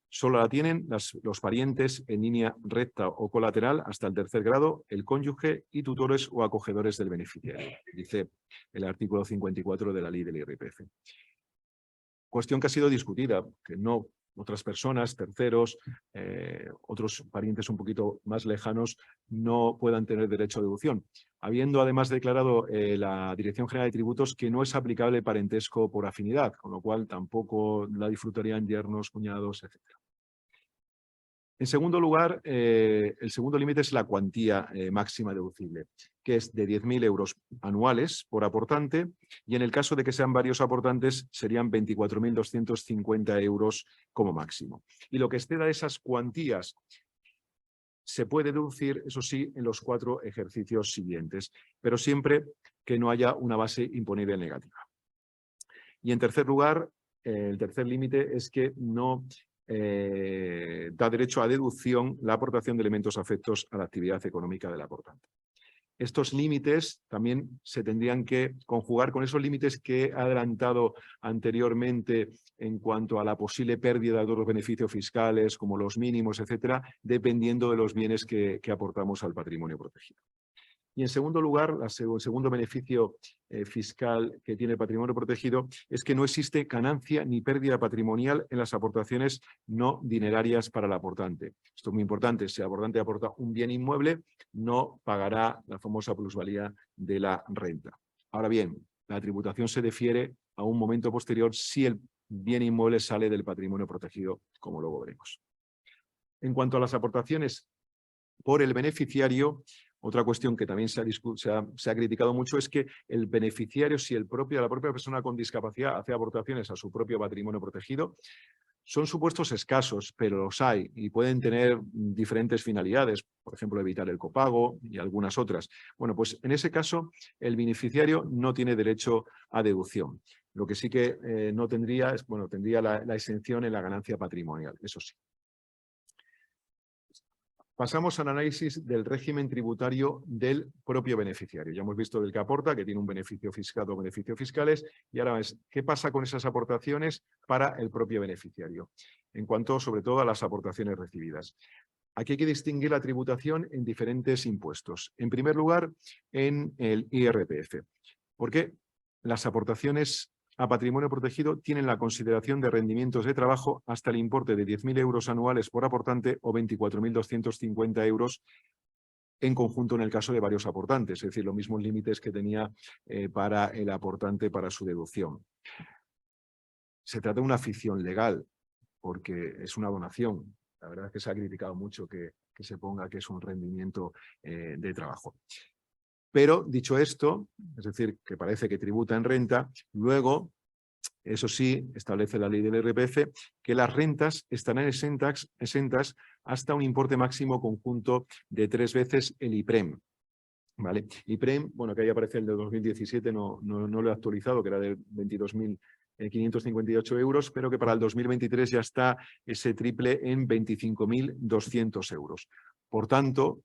Solo la tienen los parientes en línea recta o colateral hasta el tercer grado, el cónyuge y tutores o acogedores del beneficiario, dice el artículo 54 de la ley del IRPF. Cuestión que ha sido discutida, que no otras personas, terceros, otros parientes un poquito más lejanos no puedan tener derecho a deducción, habiendo además declarado la Dirección General de Tributos que no es aplicable parentesco por afinidad, con lo cual tampoco la disfrutarían yernos, cuñados, etc. En segundo lugar, el segundo límite es la cuantía máxima deducible, que es de 10.000 euros anuales por aportante, y en el caso de que sean varios aportantes serían 24.250 euros como máximo. Y lo que exceda de esas cuantías se puede deducir, eso sí, en los 4 ejercicios siguientes, pero siempre que no haya una base imponible negativa. Y en tercer lugar, el tercer límite es que no da derecho a deducción la aportación de elementos afectos a la actividad económica del aportante. Estos límites también se tendrían que conjugar con esos límites que he adelantado anteriormente en cuanto a la posible pérdida de otros beneficios fiscales, como los mínimos, etcétera, dependiendo de los bienes que aportamos al patrimonio protegido. Y en segundo lugar, el segundo beneficio fiscal que tiene el patrimonio protegido es que no existe ganancia ni pérdida patrimonial en las aportaciones no dinerarias para el aportante. Esto es muy importante. Si el aportante aporta un bien inmueble, no pagará la famosa plusvalía de la renta. Ahora bien, la tributación se defiere a un momento posterior si el bien inmueble sale del patrimonio protegido, como luego veremos. En cuanto a las aportaciones por el beneficiario, otra cuestión que también se ha criticado mucho es que el beneficiario, si la propia persona con discapacidad hace aportaciones a su propio patrimonio protegido, Son supuestos escasos, pero los hay y pueden tener diferentes finalidades, por ejemplo, evitar el copago y algunas otras. Bueno, pues en ese caso el beneficiario no tiene derecho a deducción. Lo que sí que no tendría es, bueno, tendría la exención en la ganancia patrimonial, eso sí. Pasamos al análisis del régimen tributario del propio beneficiario. Ya hemos visto del que aporta, que tiene un beneficio fiscal o beneficios fiscales, y ahora es qué pasa con esas aportaciones para el propio beneficiario, en cuanto sobre todo a las aportaciones recibidas. Aquí hay que distinguir la tributación en diferentes impuestos. En primer lugar, en el IRPF, porque las aportaciones a patrimonio protegido tienen la consideración de rendimientos de trabajo hasta el importe de 10.000 euros anuales por aportante o 24.250 euros en conjunto en el caso de varios aportantes, es decir, los mismos límites que tenía para el aportante para su deducción. Se trata de una ficción legal, porque es una donación. La verdad es que se ha criticado mucho que se ponga que es un rendimiento de trabajo. Pero, dicho esto, es decir, que parece que tributa en renta, luego, eso sí, establece la ley del IRPF, que las rentas estarán exentas hasta un importe máximo conjunto de 3 veces el IPREM. ¿Vale? IPREM, bueno, que ahí aparece el de 2017, no lo he actualizado, que era de 22.558 euros, pero que para el 2023 ya está ese triple en 25.200 euros. Por tanto,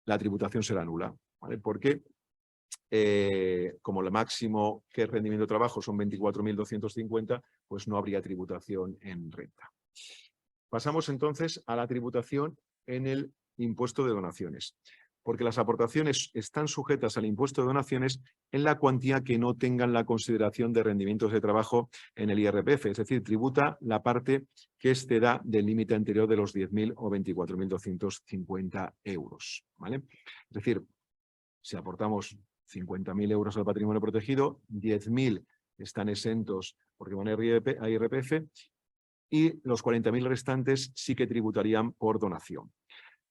la tributación será nula, ¿vale? Porque como el máximo que es rendimiento de trabajo son 24.250, pues no habría tributación en renta. Pasamos entonces a la tributación en el impuesto de donaciones, porque las aportaciones están sujetas al impuesto de donaciones en la cuantía que no tengan la consideración de rendimientos de trabajo en el IRPF, es decir, tributa la parte que exceda del límite anterior de los 10.000 o 24.250 euros. ¿Vale? Es decir, si aportamos 50.000 euros al patrimonio protegido, 10.000 están exentos porque van a IRPF y los 40.000 restantes sí que tributarían por donación.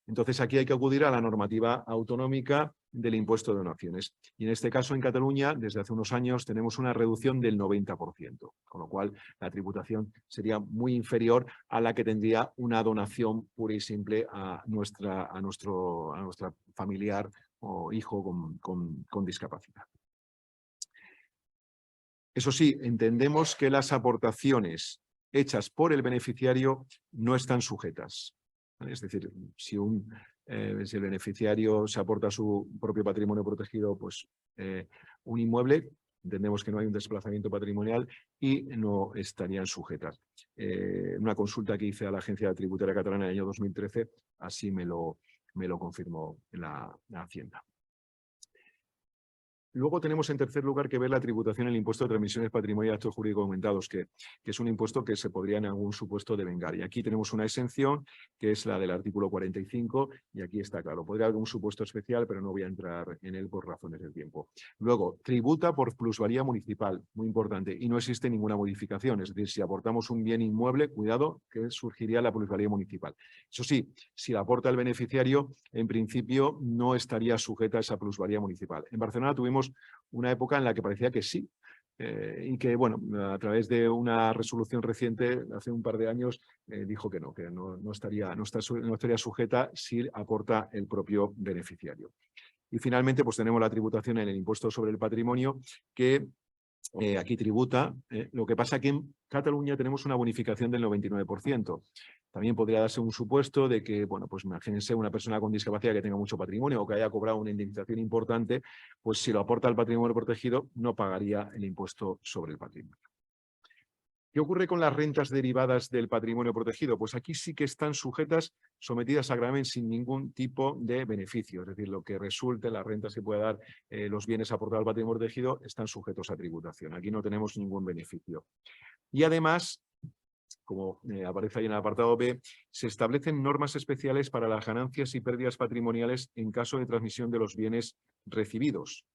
Entonces, aquí hay que acudir a la normativa autonómica del impuesto de donaciones. Y en este caso, en Cataluña, desde hace unos años, tenemos una reducción del 90%, con lo cual la tributación sería muy inferior a la que tendría una donación pura y simple a nuestra familiar o hijo con discapacidad. Eso sí, entendemos que las aportaciones hechas por el beneficiario no están sujetas. Es decir, si el beneficiario se aporta a su propio patrimonio protegido, pues un inmueble, entendemos que no hay un desplazamiento patrimonial y no estarían sujetas. Una consulta que hice a la Agencia Tributaria Catalana en el año 2013, así me lo confirmó la Hacienda. Luego tenemos en tercer lugar que ver la tributación en el impuesto de transmisiones patrimoniales y actos jurídicos aumentados, que es un impuesto que se podría en algún supuesto devengar. Y aquí tenemos una exención, que es la del artículo 45, y aquí está claro. Podría haber un supuesto especial, pero no voy a entrar en él por razones del tiempo. Luego, tributa por plusvalía municipal, muy importante, y no existe ninguna modificación. Es decir, si aportamos un bien inmueble, cuidado, que surgiría la plusvalía municipal. Eso sí, si la aporta el beneficiario, en principio no estaría sujeta a esa plusvalía municipal. En Barcelona tuvimos una época en la que parecía que sí, y que, bueno, a través de una resolución reciente, hace un par de años, dijo que no estaría sujeta si aporta el propio beneficiario. Y finalmente, pues tenemos la tributación en el impuesto sobre el patrimonio, que aquí tributa. Lo que pasa que en Cataluña tenemos una bonificación del 99%. También podría darse un supuesto de que, bueno, pues imagínense una persona con discapacidad que tenga mucho patrimonio o que haya cobrado una indemnización importante, pues si lo aporta al patrimonio protegido no pagaría el impuesto sobre el patrimonio. ¿Qué ocurre con las rentas derivadas del patrimonio protegido? Pues aquí sí que están sujetas, sometidas a gravamen sin ningún tipo de beneficio. Es decir, lo que resulte, las rentas que pueda dar los bienes aportados al patrimonio protegido están sujetos a tributación. Aquí no tenemos ningún beneficio. Y además, como aparece ahí en el apartado B, se establecen normas especiales para las ganancias y pérdidas patrimoniales en caso de transmisión de los bienes recibidos.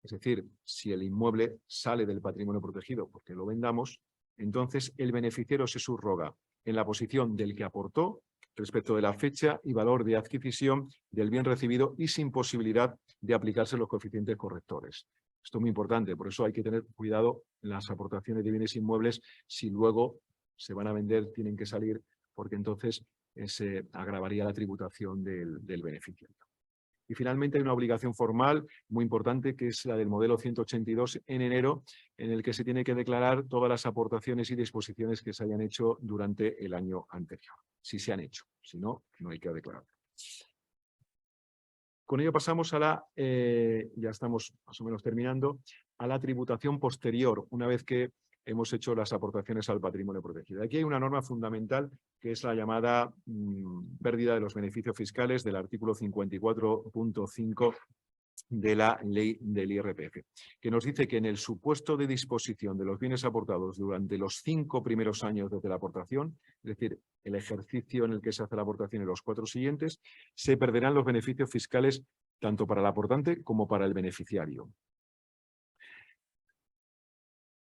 Es decir, si el inmueble sale del patrimonio protegido porque lo vendamos, entonces el beneficiario se subroga en la posición del que aportó respecto de la fecha y valor de adquisición del bien recibido y sin posibilidad de aplicarse los coeficientes correctores. Esto es muy importante, por eso hay que tener cuidado en las aportaciones de bienes inmuebles si luego se van a vender, tienen que salir, porque entonces se agravaría la tributación del beneficio. Y finalmente hay una obligación formal muy importante, que es la del modelo 182 en enero, en el que se tiene que declarar todas las aportaciones y disposiciones que se hayan hecho durante el año anterior, si se han hecho. Si no, no hay que declarar. Con ello pasamos a la, ya estamos más o menos terminando, a la tributación posterior, una vez que hemos hecho las aportaciones al patrimonio protegido. Aquí hay una norma fundamental que es la llamada pérdida de los beneficios fiscales del artículo 54.5 de la ley del IRPF, que nos dice que en el supuesto de disposición de los bienes aportados durante los 5 primeros años desde la aportación, es decir, el ejercicio en el que se hace la aportación y los 4 siguientes, se perderán los beneficios fiscales tanto para el aportante como para el beneficiario.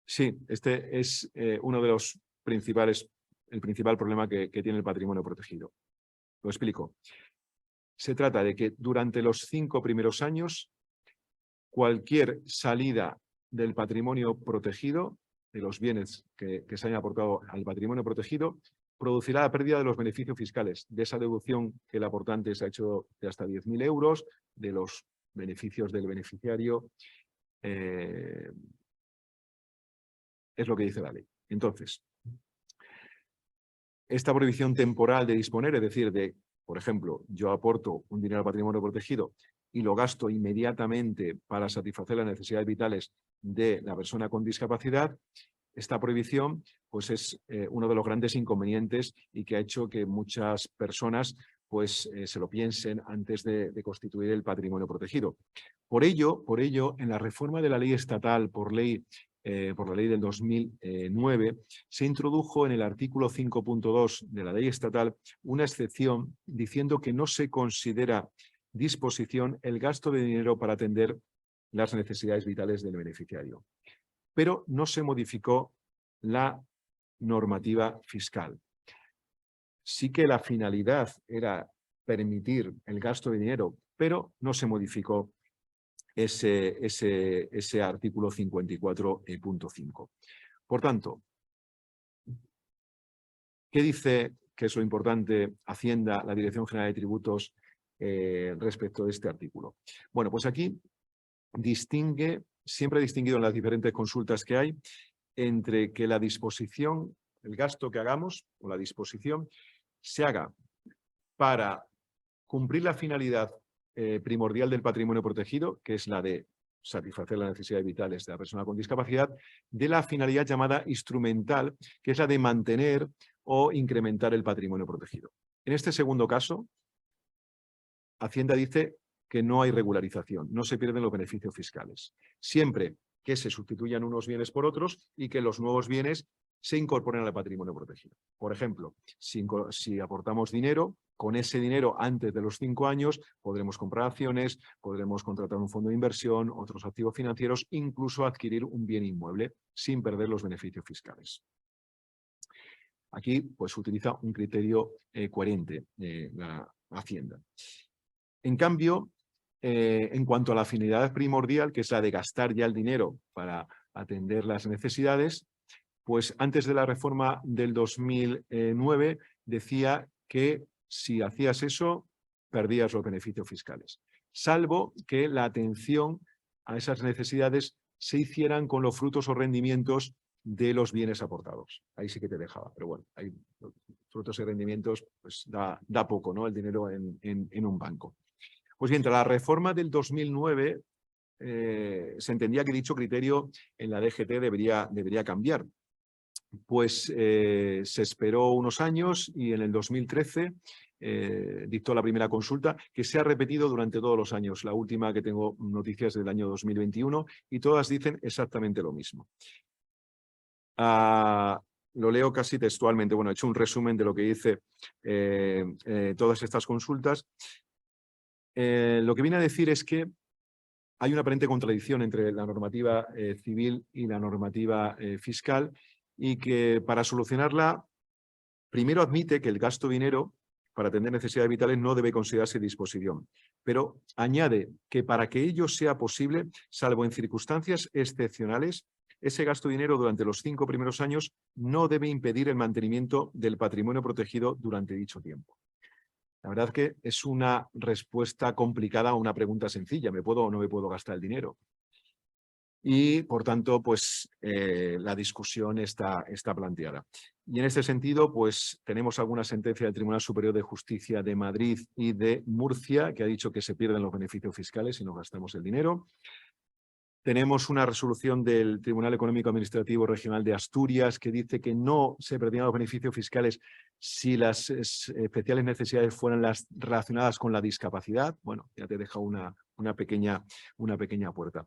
Sí, este es uno de los principales, el principal problema que tiene el patrimonio protegido. Lo explico. Se trata de que durante los 5 primeros años, cualquier salida del patrimonio protegido, de los bienes que se hayan aportado al patrimonio protegido, producirá la pérdida de los beneficios fiscales, de esa deducción que el aportante se ha hecho de hasta 10.000 euros, de los beneficios del beneficiario. Es lo que dice la ley. Entonces, esta prohibición temporal de disponer, es decir, de, por ejemplo, yo aporto un dinero al patrimonio protegido y lo gasto inmediatamente para satisfacer las necesidades vitales de la persona con discapacidad, esta prohibición pues es uno de los grandes inconvenientes y que ha hecho que muchas personas pues, se lo piensen antes de constituir el patrimonio protegido. Por ello, en la reforma de la ley estatal por la ley del 2009, se introdujo en el artículo 5.2 de la ley estatal una excepción diciendo que no se considera disposición el gasto de dinero para atender las necesidades vitales del beneficiario. Pero no se modificó la normativa fiscal. Sí que la finalidad era permitir el gasto de dinero, pero no se modificó ese artículo 54.5. Por tanto, ¿qué dice, que es lo importante, Hacienda, la Dirección General de Tributos, respecto de este artículo? Bueno, pues aquí distingue, siempre ha distinguido en las diferentes consultas que hay, entre que la disposición, el gasto que hagamos, o la disposición, se haga para cumplir la finalidad primordial del patrimonio protegido, que es la de satisfacer las necesidades vitales de la persona con discapacidad, de la finalidad llamada instrumental, que es la de mantener o incrementar el patrimonio protegido. En este segundo caso, Hacienda dice que no hay regularización, no se pierden los beneficios fiscales, siempre que se sustituyan unos bienes por otros y que los nuevos bienes se incorporen al patrimonio protegido. Por ejemplo, si aportamos dinero, con ese dinero antes de los 5 años podremos comprar acciones, podremos contratar un fondo de inversión, otros activos financieros, incluso adquirir un bien inmueble sin perder los beneficios fiscales. Aquí pues utiliza un criterio coherente la Hacienda. En cambio, en cuanto a la finalidad primordial, que es la de gastar ya el dinero para atender las necesidades, pues antes de la reforma del 2009 decía que si hacías eso, perdías los beneficios fiscales, salvo que la atención a esas necesidades se hicieran con los frutos o rendimientos de los bienes aportados. Ahí sí que te dejaba, pero bueno, hay frutos y rendimientos, pues da poco, ¿no? El dinero en un banco. Pues bien, tras la reforma del 2009 se entendía que dicho criterio en la DGT debería cambiar. Pues se esperó unos años y en el 2013 dictó la primera consulta, que se ha repetido durante todos los años. La última que tengo noticias del año 2021 y todas dicen exactamente lo mismo. Lo leo casi textualmente. Bueno, he hecho un resumen de lo que dice todas estas consultas. Lo que viene a decir es que hay una aparente contradicción entre la normativa civil y la normativa fiscal y que para solucionarla, primero admite que el gasto de dinero para atender necesidades vitales no debe considerarse disposición, pero añade que para que ello sea posible, salvo en circunstancias excepcionales, ese gasto de dinero durante los 5 primeros años no debe impedir el mantenimiento del patrimonio protegido durante dicho tiempo. La verdad que es una respuesta complicada a una pregunta sencilla. ¿Me puedo o no me puedo gastar el dinero? Y, por tanto, pues la discusión está planteada. Y en este sentido, pues tenemos alguna sentencia del Tribunal Superior de Justicia de Madrid y de Murcia que ha dicho que se pierden los beneficios fiscales si no gastamos el dinero. Tenemos una resolución del Tribunal Económico Administrativo Regional de Asturias que dice que no se perdían los beneficios fiscales si las especiales necesidades fueran las relacionadas con la discapacidad. Bueno, ya te deja una pequeña puerta.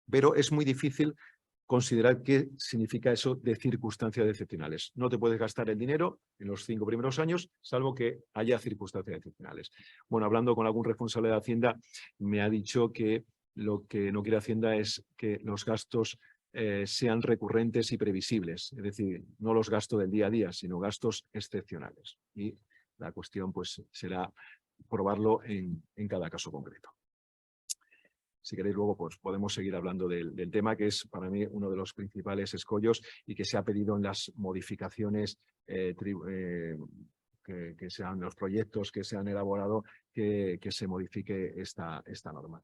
Pero es muy difícil considerar qué significa eso de circunstancias excepcionales. No te puedes gastar el dinero en los 5 primeros años, salvo que haya circunstancias excepcionales. Bueno, hablando con algún responsable de Hacienda, me ha dicho que lo que no quiere Hacienda es que los gastos sean recurrentes y previsibles. Es decir, no los gastos del día a día, sino gastos excepcionales. Y la cuestión pues será probarlo en cada caso concreto. Si queréis luego pues podemos seguir hablando del tema, que es para mí uno de los principales escollos y que se ha pedido en las modificaciones que sean los proyectos que se han elaborado, que se modifique esta norma.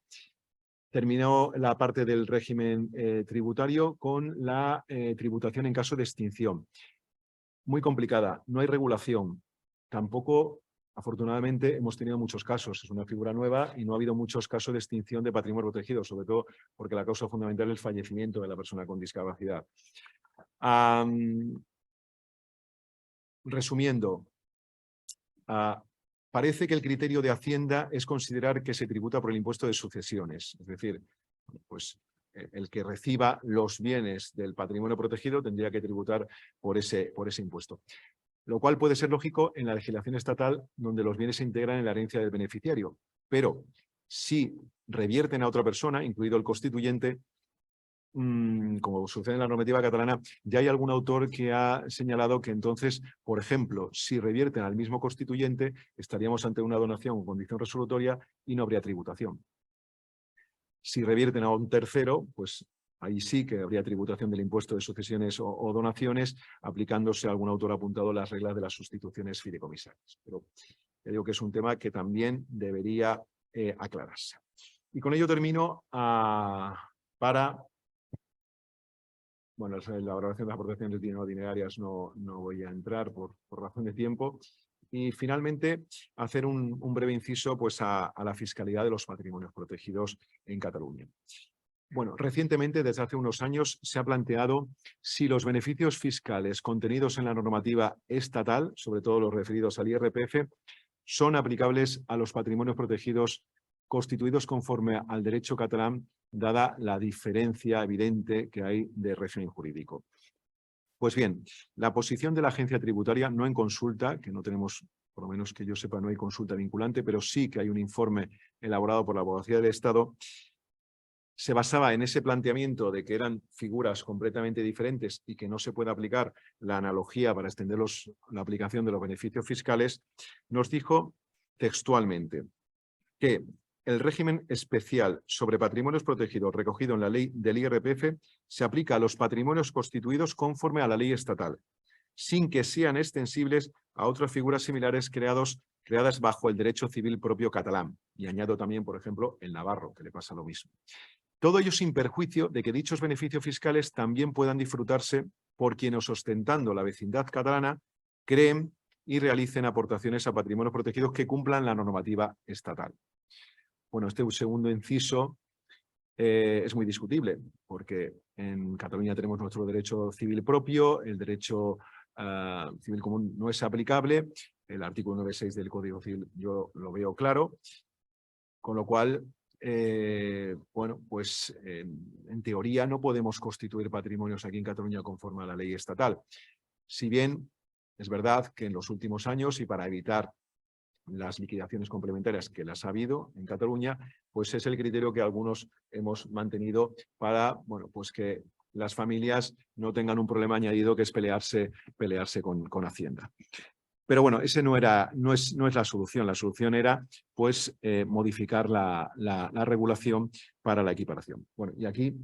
Terminó la parte del régimen tributario con la tributación en caso de extinción. Muy complicada, no hay regulación, tampoco. Afortunadamente hemos tenido muchos casos, es una figura nueva y no ha habido muchos casos de extinción de patrimonio protegido, sobre todo porque la causa fundamental es el fallecimiento de la persona con discapacidad. Resumiendo, parece que el criterio de Hacienda es considerar que se tributa por el impuesto de sucesiones, es decir, pues el que reciba los bienes del patrimonio protegido tendría que tributar por ese impuesto. Lo cual puede ser lógico en la legislación estatal donde los bienes se integran en la herencia del beneficiario. Pero si revierten a otra persona, incluido el constituyente, como sucede en la normativa catalana, ya hay algún autor que ha señalado que entonces, por ejemplo, si revierten al mismo constituyente, estaríamos ante una donación con condición resolutoria y no habría tributación. Si revierten a un tercero, pues ahí sí que habría tributación del impuesto de sucesiones o donaciones, aplicándose a algún autor apuntado las reglas de las sustituciones fideicomisarias. Pero digo que es un tema que también debería aclararse. Y con ello termino bueno, la valoración de las aportaciones dinerarias no voy a entrar por razón de tiempo. Y finalmente, hacer un breve inciso pues, a la fiscalidad de los patrimonios protegidos en Cataluña. Bueno, recientemente, desde hace unos años, se ha planteado si los beneficios fiscales contenidos en la normativa estatal, sobre todo los referidos al IRPF, son aplicables a los patrimonios protegidos constituidos conforme al derecho catalán, dada la diferencia evidente que hay de régimen jurídico. Pues bien, la posición de la agencia tributaria, no en consulta, que no tenemos, por lo menos que yo sepa, no hay consulta vinculante, pero sí que hay un informe elaborado por la Abogacía del Estado, se basaba en ese planteamiento de que eran figuras completamente diferentes y que no se puede aplicar la analogía para extender la aplicación de los beneficios fiscales, nos dijo textualmente que el régimen especial sobre patrimonios protegidos recogido en la ley del IRPF se aplica a los patrimonios constituidos conforme a la ley estatal, sin que sean extensibles a otras figuras similares creadas bajo el derecho civil propio catalán. Y añado también, por ejemplo, el navarro, que le pasa lo mismo. Todo ello sin perjuicio de que dichos beneficios fiscales también puedan disfrutarse por quienes, ostentando la vecindad catalana, creen y realicen aportaciones a patrimonios protegidos que cumplan la normativa estatal. Bueno, este segundo inciso es muy discutible, porque en Cataluña tenemos nuestro derecho civil propio, el derecho civil común no es aplicable, el artículo 9.6 del Código Civil yo lo veo claro, con lo cual, bueno, pues en teoría no podemos constituir patrimonios aquí en Cataluña conforme a la ley estatal. Si bien es verdad que en los últimos años, y para evitar las liquidaciones complementarias que las ha habido en Cataluña, pues es el criterio que algunos hemos mantenido para, bueno, pues que las familias no tengan un problema añadido que es pelearse con Hacienda. Pero bueno, ese no es la solución. La solución era pues modificar la regulación para la equiparación. Bueno, y aquí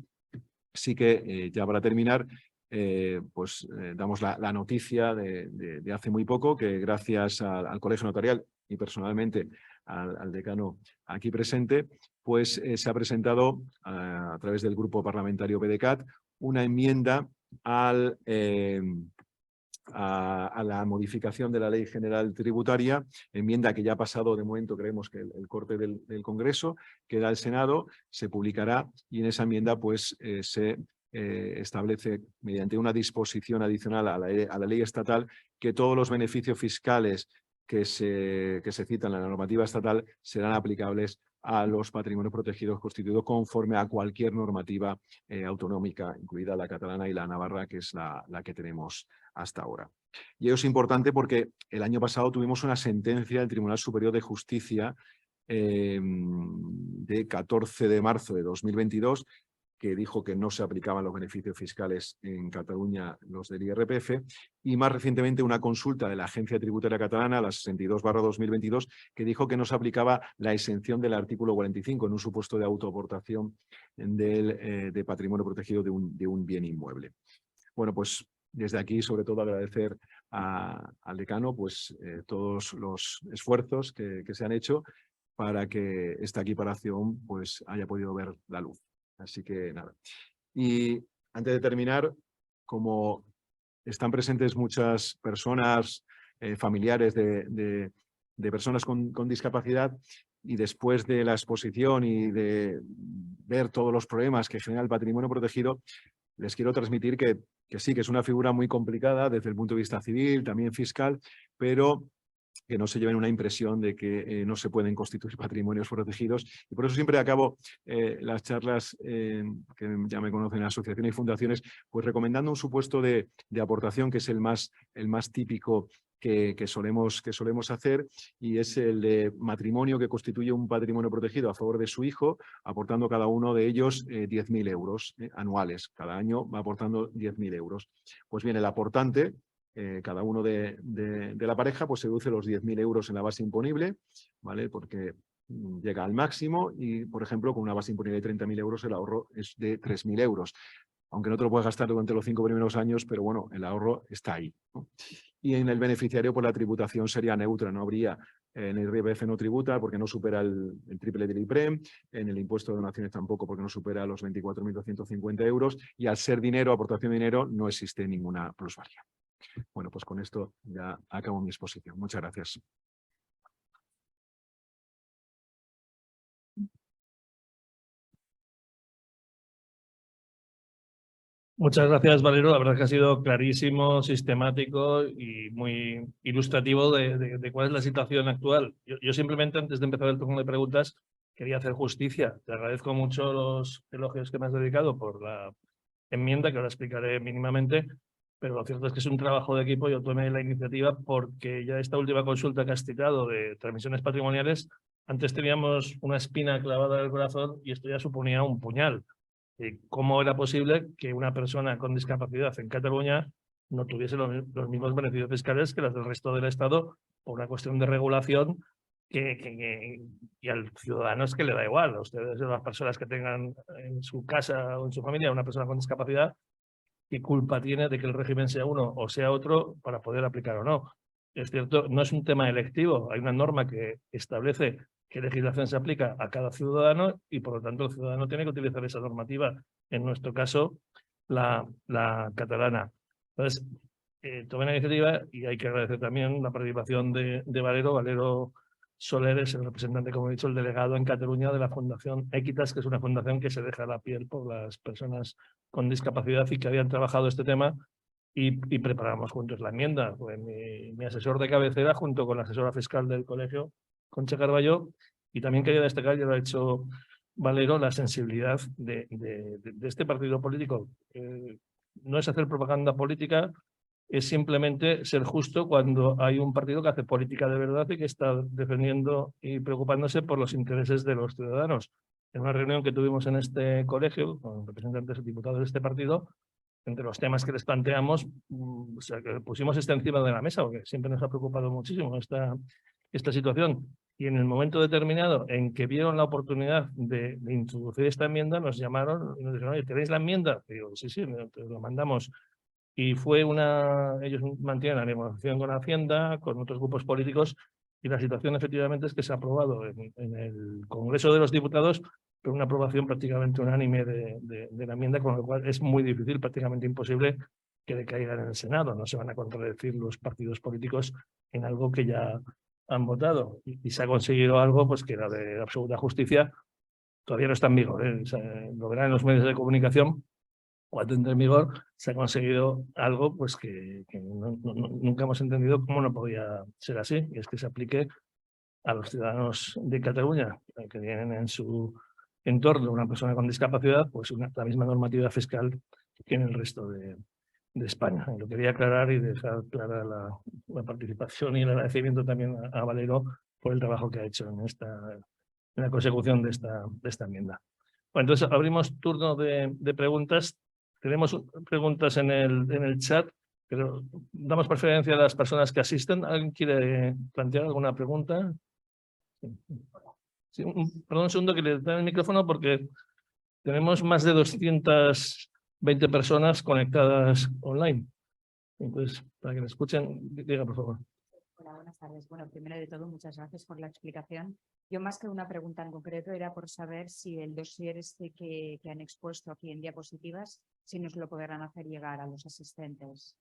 sí que ya para terminar, damos la noticia de hace muy poco que gracias al Colegio Notarial y personalmente al decano aquí presente, pues se ha presentado a través del grupo parlamentario PDCAT una enmienda a la modificación de la Ley General Tributaria, enmienda que ya ha pasado de momento, creemos que el corte del Congreso, queda al Senado, se publicará y en esa enmienda pues se establece mediante una disposición adicional a la ley estatal que todos los beneficios fiscales que se citan en la normativa estatal serán aplicables a los patrimonios protegidos constituidos conforme a cualquier normativa autonómica, incluida la catalana y la navarra, que es la que tenemos hasta ahora. Y ello es importante porque el año pasado tuvimos una sentencia del Tribunal Superior de Justicia de 14 de marzo de 2022 que dijo que no se aplicaban los beneficios fiscales en Cataluña, los del IRPF, y más recientemente una consulta de la Agencia Tributaria Catalana, la 62/2022, que dijo que no se aplicaba la exención del artículo 45 en un supuesto de autoaportación de patrimonio protegido de un bien inmueble. Bueno, pues desde aquí, sobre todo, agradecer al decano pues, todos los esfuerzos que se han hecho para que esta equiparación pues, haya podido ver la luz. Así que nada. Y antes de terminar, como están presentes muchas personas, familiares de personas con discapacidad, y después de la exposición y de ver todos los problemas que genera el patrimonio protegido, les quiero transmitir que sí, que es una figura muy complicada desde el punto de vista civil, también fiscal, pero que no se lleven una impresión de que no se pueden constituir patrimonios protegidos. Y por eso siempre acabo las charlas, que ya me conocen, asociaciones y fundaciones, pues recomendando un supuesto de aportación que es el más típico que solemos hacer, y es el de matrimonio que constituye un patrimonio protegido a favor de su hijo, aportando cada uno de ellos 10.000 euros anuales. Cada año va aportando 10.000 euros. Pues bien, el aportante, cada uno de la pareja, pues se deduce los 10.000 euros en la base imponible, ¿vale? Porque llega al máximo y, por ejemplo, con una base imponible de 30.000 euros, el ahorro es de 3.000 euros. Aunque no te lo puedes gastar durante los 5 primeros años, pero bueno, el ahorro está ahí, ¿no? Y en el beneficiario, pues la tributación sería neutra, no habría, en el IRPF no tributa porque no supera el triple del IPREM, en el impuesto de donaciones tampoco porque no supera los 24.250 euros, y al ser dinero, aportación de dinero, no existe ninguna plusvalía. Bueno, pues con esto ya acabo mi exposición. Muchas gracias. Muchas gracias, Valero. La verdad es que ha sido clarísimo, sistemático y muy ilustrativo de cuál es la situación actual. Yo simplemente, antes de empezar el turno de preguntas, quería hacer justicia. Te agradezco mucho los elogios que me has dedicado por la enmienda, que ahora explicaré mínimamente, pero lo cierto es que es un trabajo de equipo. Yo tomé la iniciativa porque ya esta última consulta que has citado de transmisiones patrimoniales, antes teníamos una espina clavada en el corazón y esto ya suponía un puñal. ¿Cómo era posible que una persona con discapacidad en Cataluña no tuviese los mismos beneficios fiscales que las del resto del Estado por una cuestión de regulación y al ciudadano es que le da igual? A ustedes, a las personas que tengan en su casa o en su familia una persona con discapacidad, ¿qué culpa tiene de que el régimen sea uno o sea otro para poder aplicar o no? Es cierto, no es un tema electivo, hay una norma que establece qué legislación se aplica a cada ciudadano y por lo tanto el ciudadano tiene que utilizar esa normativa, en nuestro caso la catalana. Entonces, tomé la iniciativa y hay que agradecer también la participación de Valero. Valero Soler es el representante, como he dicho, el delegado en Cataluña de la Fundación Equitas, que es una fundación que se deja la piel por las personas con discapacidad y que habían trabajado este tema y preparamos juntos la enmienda. Fue mi asesor de cabecera junto con la asesora fiscal del colegio, Concha Carballo, y también quería destacar, ya lo ha hecho Valero, la sensibilidad de este partido político. No es hacer propaganda política, es simplemente ser justo cuando hay un partido que hace política de verdad y que está defendiendo y preocupándose por los intereses de los ciudadanos. En una reunión que tuvimos en este colegio con representantes y diputados de este partido, entre los temas que les planteamos, o sea, que pusimos esto encima de la mesa, porque siempre nos ha preocupado muchísimo esta situación. Y en el momento determinado en que vieron la oportunidad de introducir esta enmienda, nos llamaron y nos dijeron, oye, ¿tenéis la enmienda? Y digo, sí, te lo mandamos. Y ellos mantienen la negociación con Hacienda, con otros grupos políticos, y la situación efectivamente es que se ha aprobado en el Congreso de los Diputados, pero una aprobación prácticamente unánime de la enmienda, con lo cual es muy difícil, prácticamente imposible, que decaigan en el Senado. No se van a contradecir los partidos políticos en algo que ya han votado. Y se ha conseguido algo pues que era de absoluta justicia. Todavía no está en vigor, ¿eh? O sea, lo verán en los medios de comunicación. Cuando entre en vigor, se ha conseguido algo pues que nunca hemos entendido cómo no podía ser así, y es que se aplique a los ciudadanos de Cataluña que tienen en su entorno una persona con discapacidad, pues la misma normativa fiscal que en el resto de España. Y lo quería aclarar y dejar clara la participación y el agradecimiento también a Valero por el trabajo que ha hecho en la consecución de esta enmienda. Bueno, entonces abrimos turno de preguntas. Tenemos preguntas en el chat, pero damos preferencia a las personas que asisten. ¿Alguien quiere plantear alguna pregunta? Sí, perdón un segundo que le den el micrófono porque tenemos más de 220 personas conectadas online. Entonces, para que me escuchen, diga por favor. Hola, buenas tardes. Bueno, primero de todo, muchas gracias por la explicación. Yo más que una pregunta en concreto era por saber si el dossier que han expuesto aquí en diapositivas, si nos lo podrán hacer llegar a los asistentes.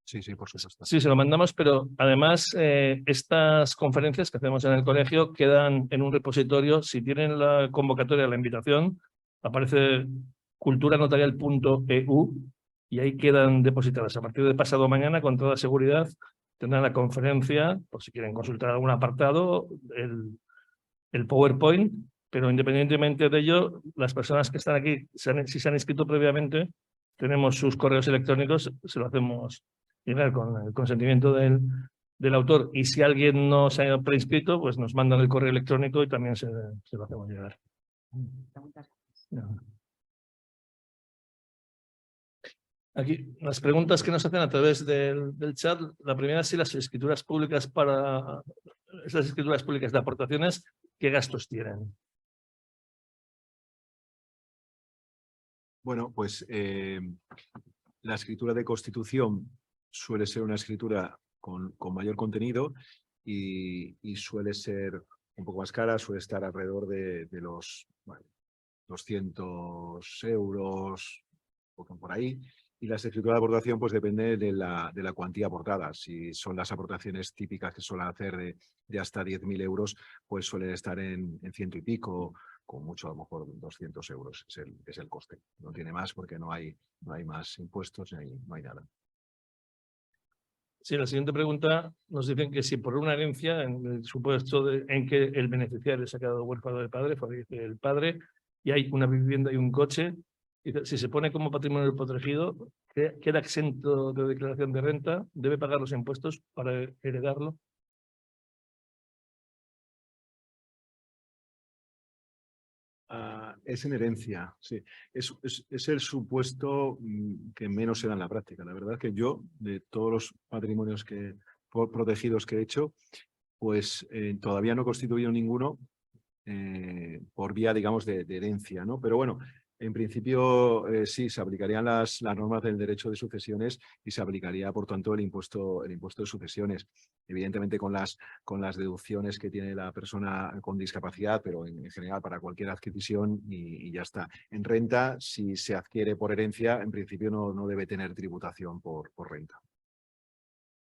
Sí, sí, por supuesto. Sí, se lo mandamos, pero además estas conferencias que hacemos en el colegio quedan en un repositorio. Si tienen la convocatoria, la invitación, aparece culturanotarial.eu y ahí quedan depositadas. A partir de pasado mañana, con toda seguridad, tendrán la conferencia, por si quieren consultar algún apartado, el PowerPoint, pero independientemente de ello, las personas que están aquí, si se han inscrito previamente, tenemos sus correos electrónicos, se lo hacemos llegar con el consentimiento del autor, y si alguien no se ha preinscrito, pues nos mandan el correo electrónico y también se lo hacemos llegar. Aquí las preguntas que nos hacen a través del chat, la primera es si las escrituras públicas esas escrituras públicas de aportaciones, ¿qué gastos tienen? Bueno, pues la escritura de constitución suele ser una escritura con mayor contenido y suele ser un poco más cara, suele estar alrededor de los 200 euros, por ahí. Y la escritura de aportación pues depende de la cuantía aportada. Si son las aportaciones típicas que suelen hacer de hasta 10.000 euros, pues suelen estar en 100 y pico, con mucho a lo mejor 200 euros es el coste. No tiene más porque no hay más impuestos, no hay nada. Sí, la siguiente pregunta nos dicen que si por una herencia, en el supuesto en que el beneficiario se ha quedado huérfano de padre, fallece el padre, y hay una vivienda y un coche, si se pone como patrimonio protegido, queda exento de declaración de renta, debe pagar los impuestos para heredarlo. Es en herencia, sí. Es el supuesto que menos se da en la práctica. La verdad es que yo, de todos los patrimonios protegidos que he hecho, pues todavía no he constituido ninguno por vía, digamos, de herencia, ¿no? Pero bueno, en principio sí, se aplicarían las normas del derecho de sucesiones y se aplicaría, por tanto, el impuesto de sucesiones. Evidentemente con las deducciones que tiene la persona con discapacidad, pero en general para cualquier adquisición y ya está. En renta, si se adquiere por herencia, en principio no debe tener tributación por renta.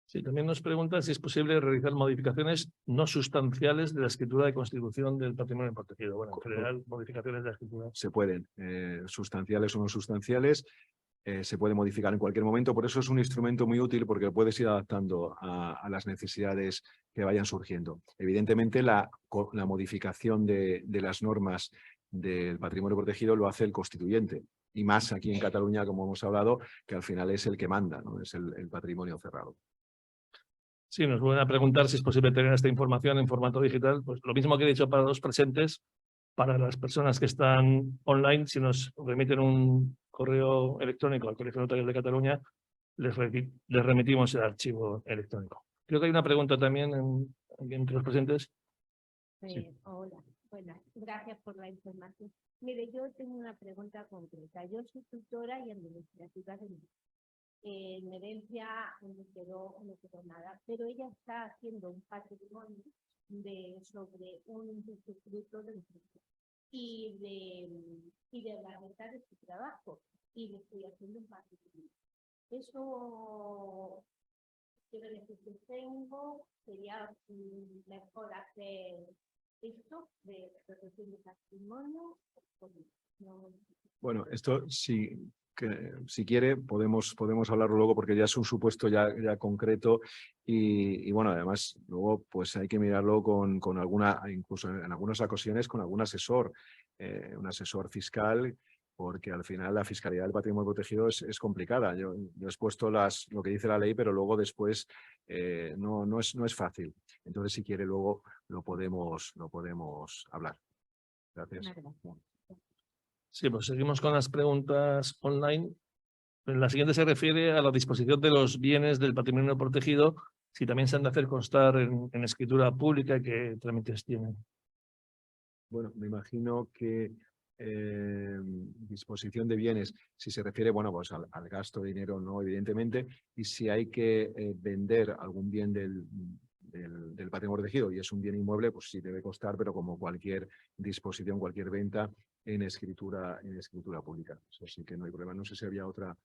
Sí, también nos preguntan si es posible realizar modificaciones no sustanciales de la escritura de constitución del patrimonio protegido. Bueno, en general, modificaciones de la escritura. Se pueden, sustanciales o no sustanciales, se puede modificar en cualquier momento. Por eso es un instrumento muy útil porque lo puedes ir adaptando a las necesidades que vayan surgiendo. Evidentemente, la modificación de las normas del patrimonio protegido lo hace el constituyente. Y más aquí en Cataluña, como hemos hablado, que al final es el que manda, ¿no? Es el patrimonio cerrado. Sí, nos vuelven a preguntar si es posible tener esta información en formato digital. Pues lo mismo que he dicho para los presentes, para las personas que están online, si nos remiten un correo electrónico al Colegio Notarial de Cataluña, les remitimos el archivo electrónico. Creo que hay una pregunta también entre los presentes. Hola, buenas, gracias por la información. Mire, yo tengo una pregunta concreta. Yo soy tutora y administrativa de en herencia no quedó nada, pero ella está haciendo un patrimonio sobre un usufructo de y de la mitad de su trabajo, y le estoy haciendo un patrimonio. Eso, ¿qué beneficios tengo? Sería mejor hacer esto de protección de patrimonio. Bueno, esto sí, que, si quiere podemos hablarlo luego porque ya es un supuesto ya concreto y bueno, además luego pues hay que mirarlo con alguna, incluso en algunas ocasiones con algún asesor, un asesor fiscal, porque al final la fiscalidad del patrimonio protegido es complicada. Yo he expuesto lo que dice la ley, pero luego después no es fácil. Entonces, si quiere, luego lo podemos hablar. Gracias. Sí, pues seguimos con las preguntas online. La siguiente se refiere a la disposición de los bienes del patrimonio protegido, si también se han de hacer constar en escritura pública y qué trámites tienen. Bueno, me imagino que disposición de bienes, si se refiere, bueno, pues al gasto de dinero, no, evidentemente, y si hay que vender algún bien del patrimonio protegido y es un bien inmueble, pues sí debe constar, pero como cualquier disposición, cualquier venta en escritura pública. Eso sí que no hay problema. No sé si había otra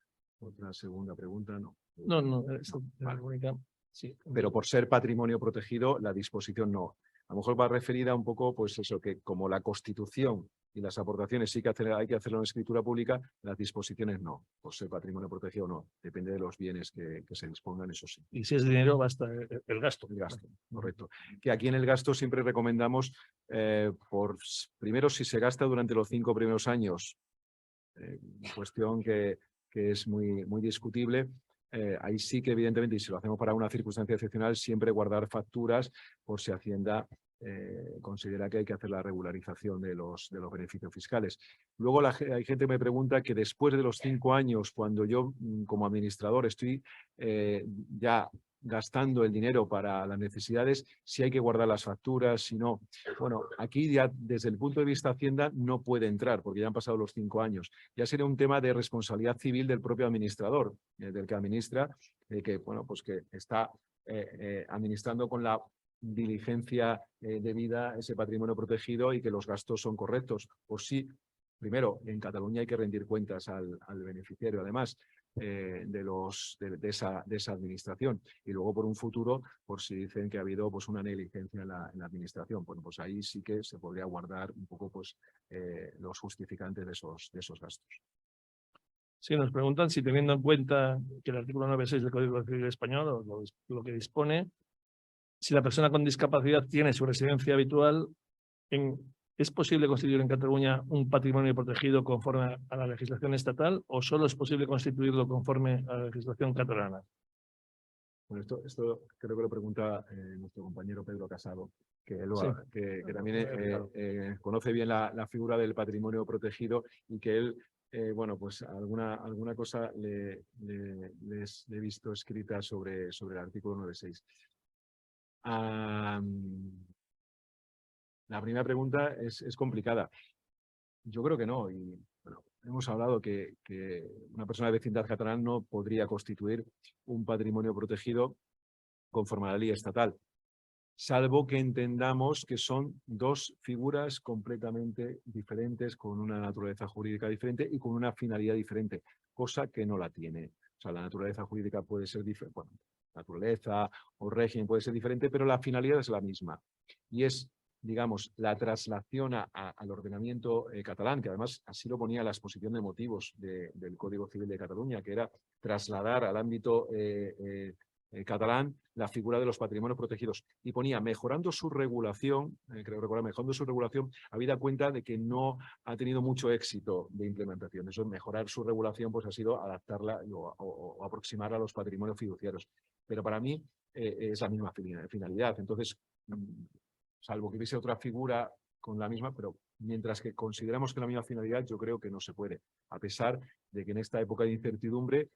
segunda pregunta, no. No, eso Vale. única. Sí. Pero por ser patrimonio protegido, la disposición no. A lo mejor va referida un poco, pues eso, que como la Constitución y las aportaciones sí que hay que hacerlo en escritura pública, las disposiciones no. Por ser patrimonio protegido no. Depende de los bienes que se dispongan, eso sí. Y si es dinero, basta el gasto. El gasto, correcto. Que aquí en el gasto siempre recomendamos, primero, si se gasta durante los 5 primeros años, cuestión que es muy discutible, ahí sí que evidentemente, y si lo hacemos para una circunstancia excepcional, siempre guardar facturas por si Hacienda considera que hay que hacer la regularización de los beneficios fiscales. Luego hay gente que me pregunta que después de los 5 años, cuando yo como administrador estoy ya gastando el dinero para las necesidades, si hay que guardar las facturas, si no. Bueno, aquí ya desde el punto de vista de Hacienda no puede entrar porque ya han pasado los 5 años. Ya sería un tema de responsabilidad civil del propio administrador, del que administra, que, bueno, pues que está administrando con la diligencia debida ese patrimonio protegido y que los gastos son correctos. Por sí, primero, en Cataluña hay que rendir cuentas al beneficiario, además, de esa administración. Y luego, por un futuro, por si dicen que ha habido pues, una negligencia en la administración. Bueno, pues ahí sí que se podría guardar un poco pues, los justificantes de esos gastos. Sí, nos preguntan si teniendo en cuenta que el artículo 9.6 del Código Civil Español, o lo que dispone, si la persona con discapacidad tiene su residencia habitual, ¿es posible constituir en Cataluña un patrimonio protegido conforme a la legislación estatal o solo es posible constituirlo conforme a la legislación catalana? Bueno, esto creo que lo pregunta nuestro compañero Pedro Casado, que también conoce bien la figura del patrimonio protegido y que él, bueno, pues alguna cosa le he visto escrita sobre el artículo 9.6. La primera pregunta es complicada. Yo creo que no. Y bueno, hemos hablado que una persona de vecindad catalana no podría constituir un patrimonio protegido conforme a la ley estatal, salvo que entendamos que son dos figuras completamente diferentes, con una naturaleza jurídica diferente y con una finalidad diferente, cosa que no la tiene. O sea, la naturaleza jurídica puede ser diferente, bueno, naturaleza o régimen puede ser diferente, pero la finalidad es la misma. Y es, digamos, la traslación al ordenamiento catalán, que además así lo ponía la exposición de motivos del Código Civil de Cataluña, que era trasladar al ámbito catalán la figura de los patrimonios protegidos, y ponía mejorando su regulación, creo recordar, mejorando su regulación, habida cuenta de que no ha tenido mucho éxito de implementación. Eso, mejorar su regulación, pues ha sido adaptarla o aproximarla a los patrimonios fiduciarios. Pero para mí es la misma finalidad. Entonces, salvo que hubiese otra figura con la misma, pero mientras que consideramos que la misma finalidad, yo creo que no se puede, a pesar de que en esta época de incertidumbre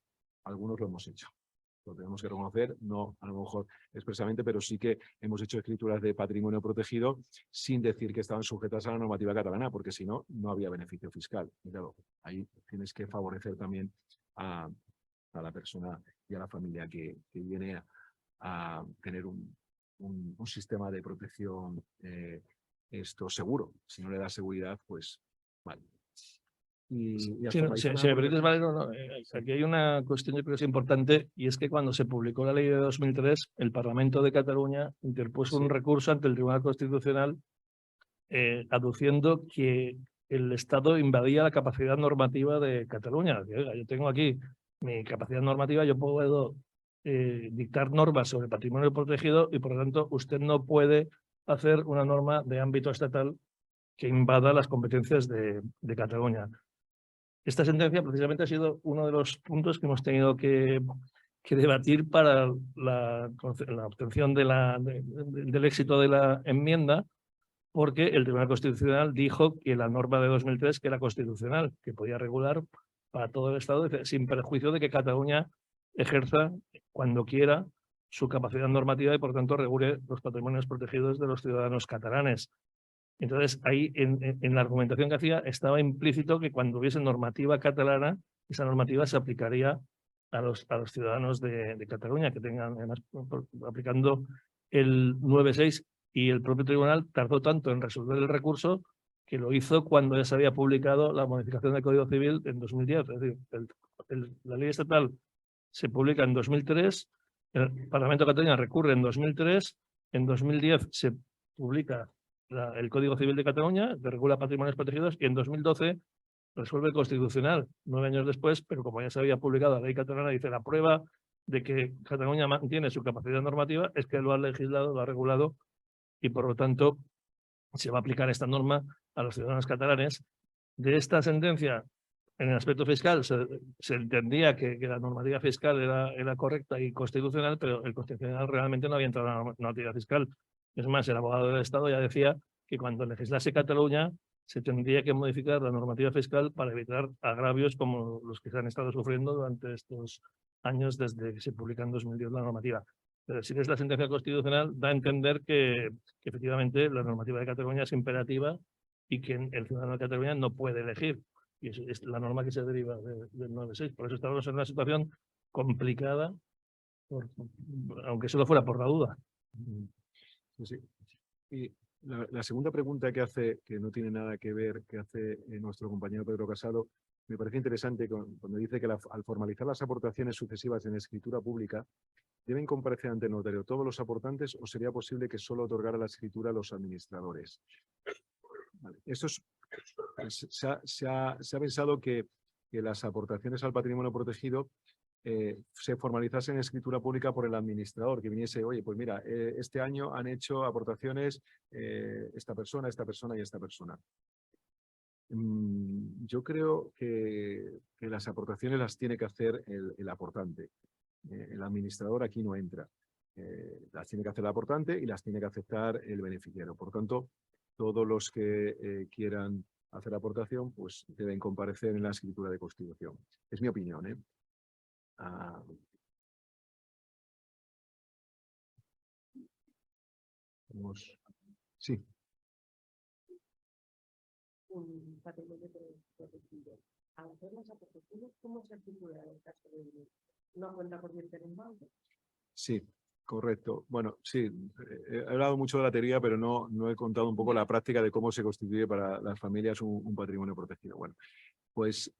algunos lo hemos hecho. lo tenemos que reconocer, no a lo mejor expresamente, pero sí que hemos hecho escrituras de patrimonio protegido sin decir que estaban sujetas a la normativa catalana, porque si no, no había beneficio fiscal. Y claro, ahí tienes que favorecer también a la persona y a la familia que viene a tener un sistema de protección seguro. Si no le da seguridad, pues vale. Si me permites, Valero, no, aquí hay una cuestión yo creo que es importante, y es que cuando se publicó la ley de 2003, el Parlamento de Cataluña interpuso un recurso ante el Tribunal Constitucional aduciendo que el Estado invadía la capacidad normativa de Cataluña. Yo tengo aquí mi capacidad normativa, yo puedo dictar normas sobre patrimonio protegido y por lo tanto usted no puede hacer una norma de ámbito estatal que invada las competencias de Cataluña. Esta sentencia precisamente ha sido uno de los puntos que hemos tenido que debatir para la obtención del éxito de la enmienda, porque el Tribunal Constitucional dijo que la norma de 2003 que era constitucional, que podía regular para todo el Estado sin perjuicio de que Cataluña ejerza cuando quiera su capacidad normativa y por tanto regule los patrimonios protegidos de los ciudadanos catalanes. Entonces, ahí en la argumentación que hacía estaba implícito que cuando hubiese normativa catalana, esa normativa se aplicaría a los ciudadanos de Cataluña, que tengan, además, aplicando el 9.6, y el propio tribunal tardó tanto en resolver el recurso que lo hizo cuando ya se había publicado la modificación del Código Civil en 2010. Es decir, la ley estatal se publica en 2003, el Parlamento de Cataluña recurre en 2003, en 2010 se publica el Código Civil de Cataluña, que regula patrimonios protegidos, y en 2012 resuelve el Constitucional, 9 años después, pero como ya se había publicado la ley catalana, dice la prueba de que Cataluña mantiene su capacidad normativa es que lo ha legislado, lo ha regulado, y por lo tanto se va a aplicar esta norma a los ciudadanos catalanes. De esta sentencia, en el aspecto fiscal, se entendía que la normativa fiscal era correcta y constitucional, pero el Constitucional realmente no había entrado en la normativa fiscal. Es más, el abogado del Estado ya decía que cuando legislase Cataluña se tendría que modificar la normativa fiscal para evitar agravios como los que se han estado sufriendo durante estos años desde que se publica en 2010 la normativa. Pero si es la sentencia constitucional, da a entender que efectivamente la normativa de Cataluña es imperativa y que el ciudadano de Cataluña no puede elegir. Y eso es la norma que se deriva del 9.6. Por eso estamos en una situación complicada, aunque solo fuera por la duda. Sí. Y la segunda pregunta que hace, que no tiene nada que ver, que hace nuestro compañero Pedro Casado, me parece interesante cuando dice que al formalizar las aportaciones sucesivas en escritura pública, ¿deben comparecer ante el notario todos los aportantes o sería posible que solo otorgara la escritura a los administradores? Vale. Esto se ha pensado que las aportaciones al patrimonio protegido se formalizase en escritura pública por el administrador, que viniese, oye, pues mira, este año han hecho aportaciones esta persona y esta persona. Yo creo que las aportaciones las tiene que hacer el aportante. El administrador aquí no entra. Las tiene que hacer el aportante y las tiene que aceptar el beneficiario. Por tanto, todos los que quieran hacer aportación, pues deben comparecer en la escritura de constitución. Es mi opinión, ¿eh? Sí. Un patrimonio protegido. Al hacer las aportaciones, ¿cómo se articula en el caso de una cuenta corriente en un banco? Sí, correcto. Bueno, sí, he hablado mucho de la teoría, pero no he contado un poco la práctica de cómo se constituye para las familias un patrimonio protegido. Bueno, pues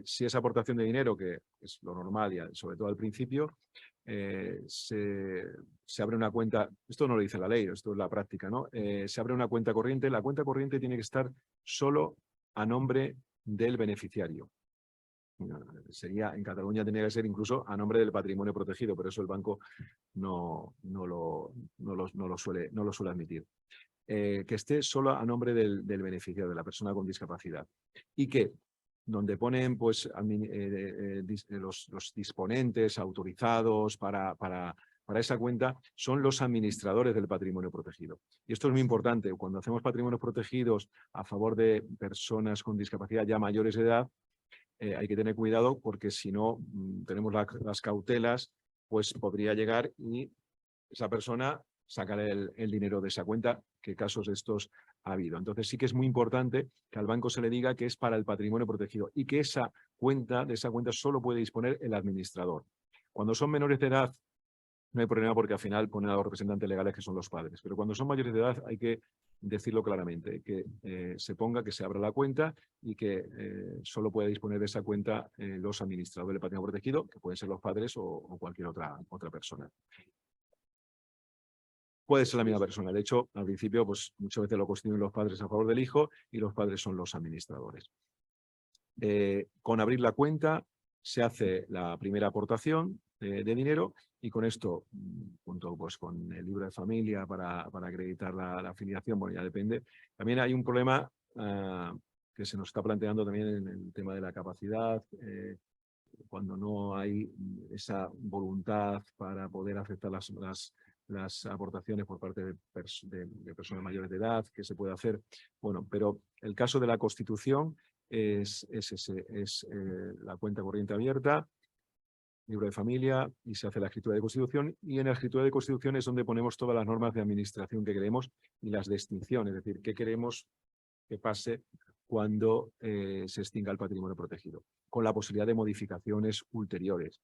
si es aportación de dinero, que es lo normal y sobre todo al principio, se abre una cuenta, esto no lo dice la ley, esto es la práctica, ¿no? Se abre una cuenta corriente, la cuenta corriente tiene que estar solo a nombre del beneficiario. En Cataluña tenía que ser incluso a nombre del patrimonio protegido, pero eso el banco no lo suele admitir. Que esté solo a nombre del beneficiario, de la persona con discapacidad. Y que donde ponen pues, los disponentes autorizados para esa cuenta son los administradores del patrimonio protegido. Y esto es muy importante. Cuando hacemos patrimonios protegidos a favor de personas con discapacidad ya mayores de edad, hay que tener cuidado porque si no tenemos las cautelas pues podría llegar y esa persona sacar el dinero de esa cuenta, que casos de estos ha habido. Entonces sí que es muy importante que al banco se le diga que es para el patrimonio protegido y que de esa cuenta solo puede disponer el administrador. Cuando son menores de edad no hay problema porque al final ponen a los representantes legales que son los padres, pero cuando son mayores de edad hay que decirlo claramente, que se ponga, que se abra la cuenta y que solo puede disponer de esa cuenta los administradores del patrimonio protegido, que pueden ser los padres o cualquier otra persona. Puede ser la misma persona. De hecho, al principio, pues muchas veces lo constituyen los padres a favor del hijo y los padres son los administradores. Con abrir la cuenta se hace la primera aportación de dinero y con esto, junto pues, con el libro de familia para acreditar la afiliación, bueno, ya depende. También hay un problema que se nos está planteando también en el tema de la capacidad, cuando no hay esa voluntad para poder aceptar las aportaciones por parte de personas mayores de edad, que se puede hacer. Bueno, pero el caso de la Constitución es la cuenta corriente abierta, libro de familia, y se hace la escritura de Constitución, y en la escritura de Constitución es donde ponemos todas las normas de administración que queremos y las de extinción, es decir, qué queremos que pase cuando se extinga el patrimonio protegido, con la posibilidad de modificaciones ulteriores.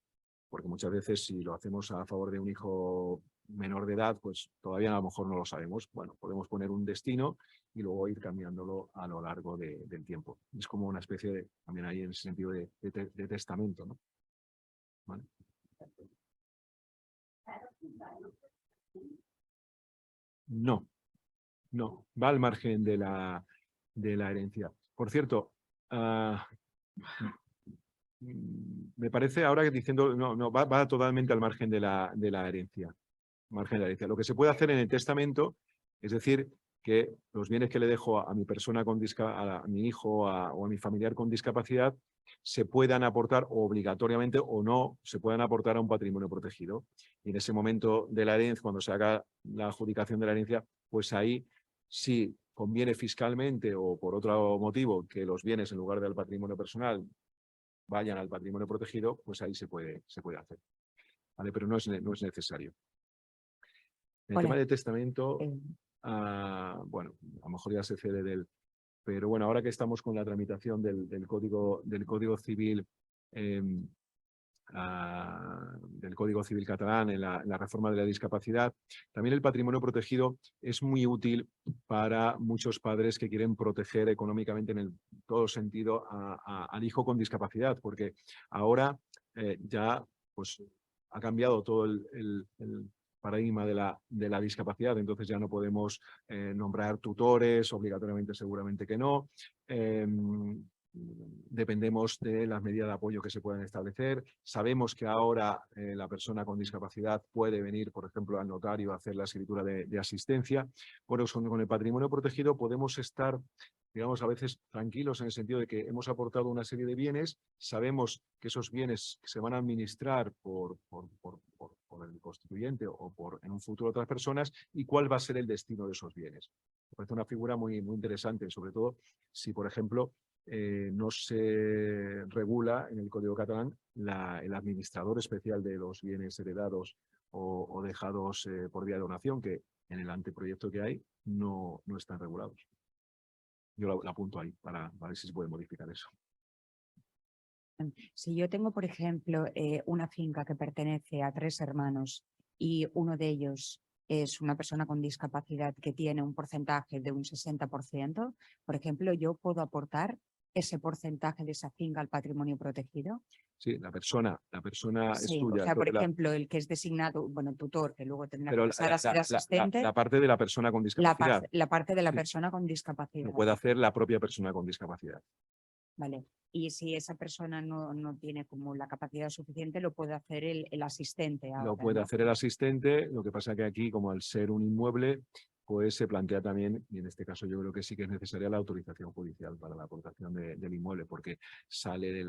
Porque muchas veces si lo hacemos a favor de un hijo menor de edad, pues todavía a lo mejor no lo sabemos. Bueno, podemos poner un destino y luego ir cambiándolo a lo largo del tiempo. Es como una especie de, también ahí en ese sentido de testamento, ¿no? ¿Vale? No, no, va al margen de la herencia. Por cierto, me parece ahora que diciendo, no, va totalmente al margen de la herencia. Margen de la herencia. Lo que se puede hacer en el testamento, es decir, que los bienes que le dejo a mi persona con a mi hijo o a mi familiar con discapacidad se puedan aportar obligatoriamente o no se puedan aportar a un patrimonio protegido. Y en ese momento de la herencia, cuando se haga la adjudicación de la herencia, pues ahí sí conviene fiscalmente o por otro motivo que los bienes en lugar del patrimonio personal vayan al patrimonio protegido, pues ahí se puede hacer. ¿Vale? Pero no es necesario. En el tema de testamento, bueno, a lo mejor ya se cede pero bueno, ahora que estamos con la tramitación del Código Civil, del Código Civil catalán en la reforma de la discapacidad, también el patrimonio protegido es muy útil para muchos padres que quieren proteger económicamente en todo sentido al hijo con discapacidad, porque ahora ya pues ha cambiado todo el paradigma de la discapacidad, entonces ya no podemos nombrar tutores, obligatoriamente seguramente que no. Dependemos de las medidas de apoyo que se puedan establecer. Sabemos que ahora la persona con discapacidad puede venir, por ejemplo, al notario a hacer la escritura de asistencia. Bueno, con el patrimonio protegido podemos estar, digamos, a veces tranquilos en el sentido de que hemos aportado una serie de bienes, sabemos que esos bienes se van a administrar por el constituyente o en un futuro otras personas y cuál va a ser el destino de esos bienes. Me parece una figura muy interesante, sobre todo si, por ejemplo, no se regula en el Código catalán el administrador especial de los bienes heredados o dejados por vía de donación, que en el anteproyecto que hay no están regulados. Yo lo apunto ahí para ver si se puede modificar eso. Si yo tengo, por ejemplo, una finca que pertenece a 3 hermanos y uno de ellos es una persona con discapacidad que tiene un porcentaje de un 60%, por ejemplo, ¿yo puedo aportar ese porcentaje de esa finca al patrimonio protegido? Sí, la persona Sí, es tuya. o sea, por ejemplo, el que es designado, bueno, tutor, que luego tendrá que pasar a ser asistente. La parte de la persona con discapacidad. La parte de la persona con discapacidad. Lo puede hacer la propia persona con discapacidad. Vale. Y si esa persona no tiene como la capacidad suficiente, lo puede hacer el asistente. Ahora, lo puede hacer el asistente, lo que pasa que aquí, como al ser un inmueble, pues se plantea también, y en este caso yo creo que sí que es necesaria la autorización judicial para la aportación del inmueble, porque sale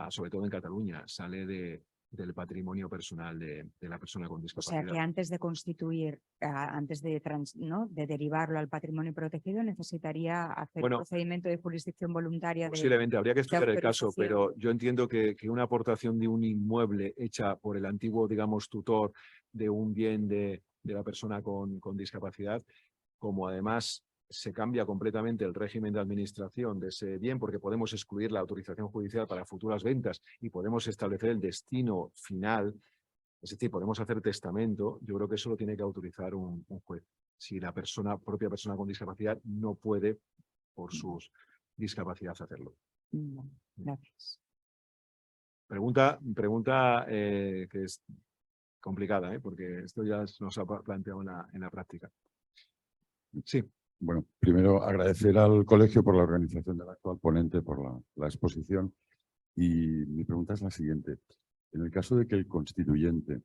sobre todo en Cataluña, sale de del patrimonio personal de la persona con O discapacidad. sea que antes de constituir, antes de, ¿no?, de derivarlo al patrimonio protegido, necesitaría hacer Bueno, un procedimiento de jurisdicción voluntaria. Posiblemente, habría que estudiar el caso, autorización. pero yo entiendo que una aportación de un inmueble hecha por el antiguo, digamos, tutor de un bien de la persona con discapacidad, como además se cambia completamente el régimen de administración de ese bien, porque podemos excluir la autorización judicial para futuras ventas y podemos establecer el destino final, es decir, podemos hacer testamento. Yo creo que eso lo tiene que autorizar un juez. Si la propia persona con discapacidad no puede, por sus discapacidad, hacerlo. Gracias. Pregunta que es complicada, porque esto ya nos ha planteado en la práctica. Sí. Bueno, primero agradecer al colegio por la organización del actual ponente, por la exposición. Y mi pregunta es la siguiente. En el caso de que el constituyente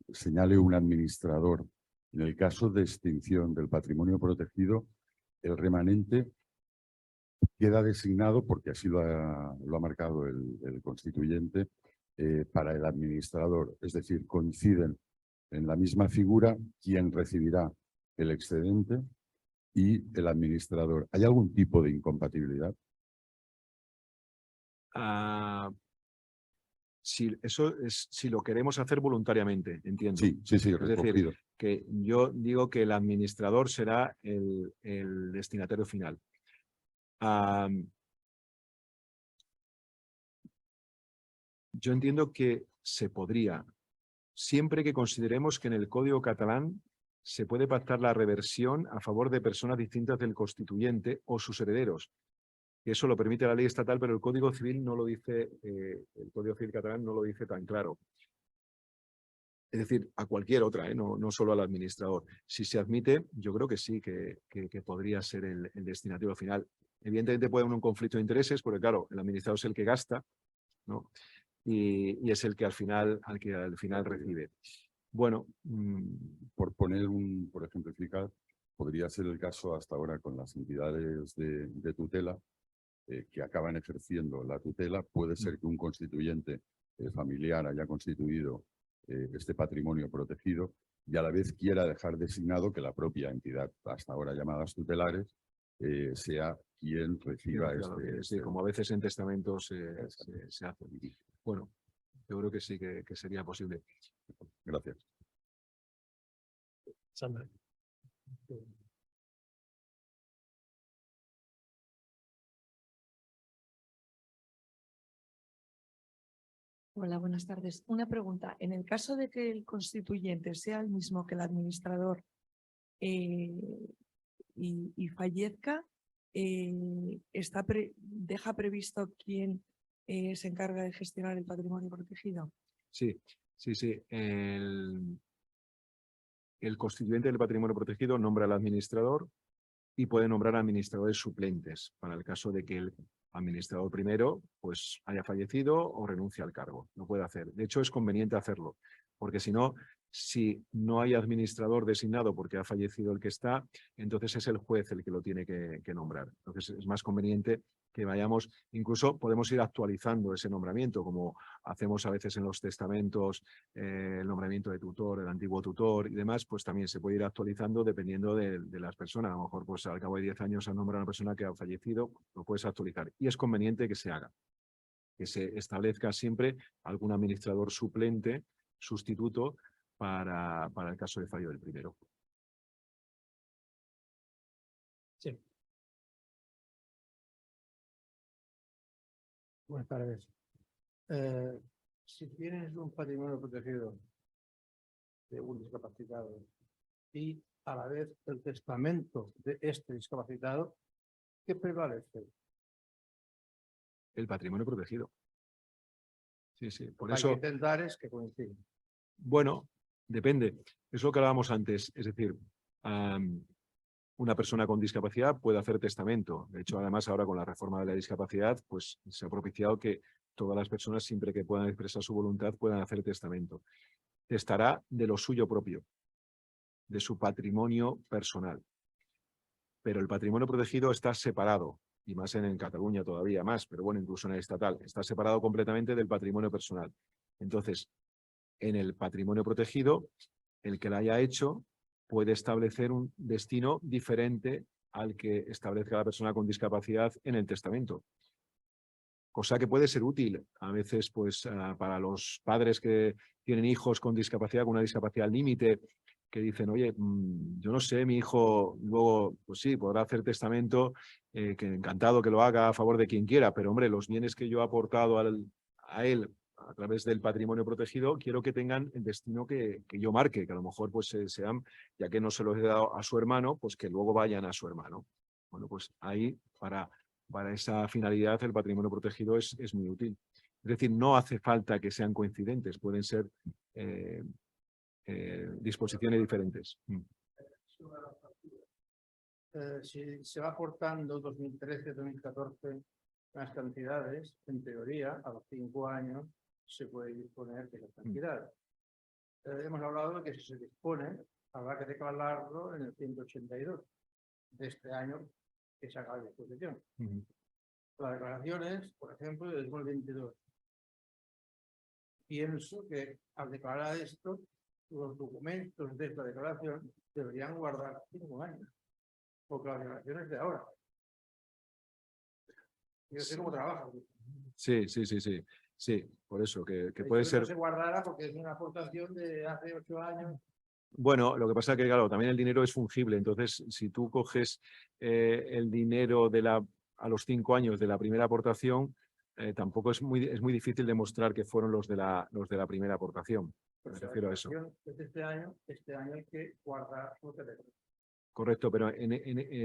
señale un administrador, en el caso de extinción del patrimonio protegido, el remanente queda designado, porque así lo ha marcado el constituyente, para el administrador. Es decir, coinciden en la misma figura quien recibirá el excedente y el administrador. ¿Hay algún tipo de incompatibilidad? Si lo queremos hacer voluntariamente, entiendo. Sí, es recogido. decir, que yo digo que el administrador será el destinatario final. Yo entiendo que se podría, siempre que consideremos que en el Código catalán se puede pactar la reversión a favor de personas distintas del constituyente o sus herederos. Eso lo permite la ley estatal, pero el Código Civil no lo dice, el Código Civil catalán no lo dice tan claro. Es decir, a cualquier otra, no solo al administrador. Si se admite, yo creo que sí, que podría ser el destinatario final. Evidentemente puede haber un conflicto de intereses, porque claro, el administrador es el que gasta, ¿no? Y es el que al final recibe. Bueno, por ejemplificar, podría ser el caso hasta ahora con las entidades de tutela que acaban ejerciendo la tutela. Puede ser que un constituyente familiar haya constituido este patrimonio protegido y a la vez quiera dejar designado que la propia entidad, hasta ahora llamadas tutelares, sea quien reciba sí, como a veces en testamentos se hace. Bueno, yo creo que sí, que sería posible. Gracias. Sandra. Hola, buenas tardes. Una pregunta. En el caso de que el constituyente sea el mismo que el administrador y fallezca, ¿deja previsto quién se encarga de gestionar el patrimonio protegido? Sí. El constituyente del patrimonio protegido nombra al administrador y puede nombrar administradores suplentes para el caso de que el administrador primero pues haya fallecido o renuncie al cargo. Lo puede hacer. De hecho, es conveniente hacerlo, porque si no hay administrador designado porque ha fallecido el que está, entonces es el juez el que lo tiene que nombrar. Entonces es más conveniente que vayamos, incluso podemos ir actualizando ese nombramiento, como hacemos a veces en los testamentos, el nombramiento de tutor, el antiguo tutor y demás, pues también se puede ir actualizando dependiendo de las personas. A lo mejor pues al cabo de 10 años han nombrado a una persona que ha fallecido, lo puedes actualizar. Y es conveniente que se haga, que se establezca siempre algún administrador suplente, sustituto, para el caso de fallo del primero. Sí. Buenas tardes. Si tienes un patrimonio protegido de un discapacitado y a la vez el testamento de este discapacitado, ¿qué prevalece? El patrimonio protegido. Sí, por Hay eso. que intentar es que coinciden. Bueno, depende. Es lo que hablábamos antes. Es decir, una persona con discapacidad puede hacer testamento. De hecho, además, ahora con la reforma de la discapacidad, pues se ha propiciado que todas las personas, siempre que puedan expresar su voluntad, puedan hacer testamento. Testará de lo suyo propio, de su patrimonio personal. Pero el patrimonio protegido está separado y más en Cataluña todavía más, pero bueno, incluso en el estatal, está separado completamente del patrimonio personal. Entonces, en el patrimonio protegido, el que lo haya hecho puede establecer un destino diferente al que establezca la persona con discapacidad en el testamento. Cosa que puede ser útil a veces pues, para los padres que tienen hijos con discapacidad, con una discapacidad límite, que dicen, oye, yo no sé, mi hijo luego, pues sí, podrá hacer testamento, que encantado que lo haga a favor de quien quiera, pero hombre, los bienes que yo he aportado a él a través del patrimonio protegido, quiero que tengan el destino que yo marque, que a lo mejor pues sean, ya que no se los he dado a su hermano, pues que luego vayan a su hermano. Bueno, pues ahí para esa finalidad el patrimonio protegido es muy útil. Es decir, no hace falta que sean coincidentes, pueden ser disposiciones diferentes. Si se va aportando 2013, 2014 las cantidades, en teoría, a los 5 años se puede disponer de las cantidades. Hemos hablado de que si se dispone, habrá que declararlo en el 182 de este año que se haga la disposición. Las declaraciones, por ejemplo, de 2022. Pienso que al declarar esto, los documentos de esta declaración deberían guardar 5 años, porque la declaración es de ahora. Yo sé cómo trabaja. Sí, por eso, que puede ser... No se guardará porque es una aportación de hace 8 años. Bueno, lo que pasa es que, claro, también el dinero es fungible. Entonces, si tú coges el dinero a los 5 años de la primera aportación, tampoco es muy difícil demostrar que fueron los de la primera aportación. Me refiero a eso. Este año hay que guardar su teléfono. Correcto, pero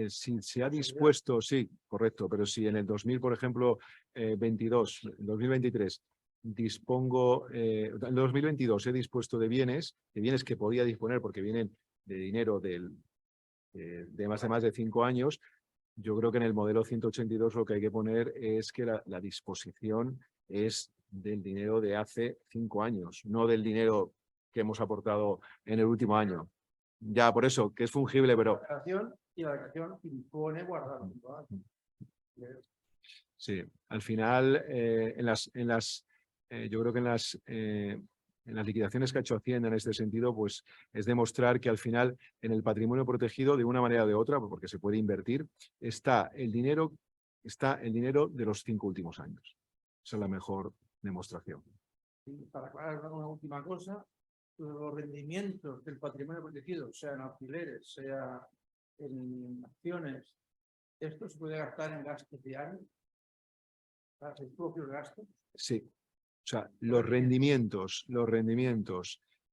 si se ha dispuesto, sí, correcto, pero si en el 2000, por ejemplo, 2023, dispongo, en 2022 he dispuesto de bienes que podía disponer porque vienen de dinero de más de 5 años, yo creo que en el modelo 182 lo que hay que poner es que la disposición es del dinero de hace 5 años, no del dinero que hemos aportado en el último año. Ya, por eso, que es fungible, pero... Y la declaración impone guardar. Sí, al final, yo creo que en las liquidaciones que ha hecho Hacienda en este sentido, pues es demostrar que al final en el patrimonio protegido, de una manera o de otra, porque se puede invertir, está el dinero de los 5 últimos años. Esa es la mejor demostración. Y para aclarar una última cosa, los rendimientos del patrimonio protegido, sea en alquileres, sea en acciones, ¿esto se puede gastar en gastos diarios? ¿Sus propios gastos? Sí. O sea, los rendimientos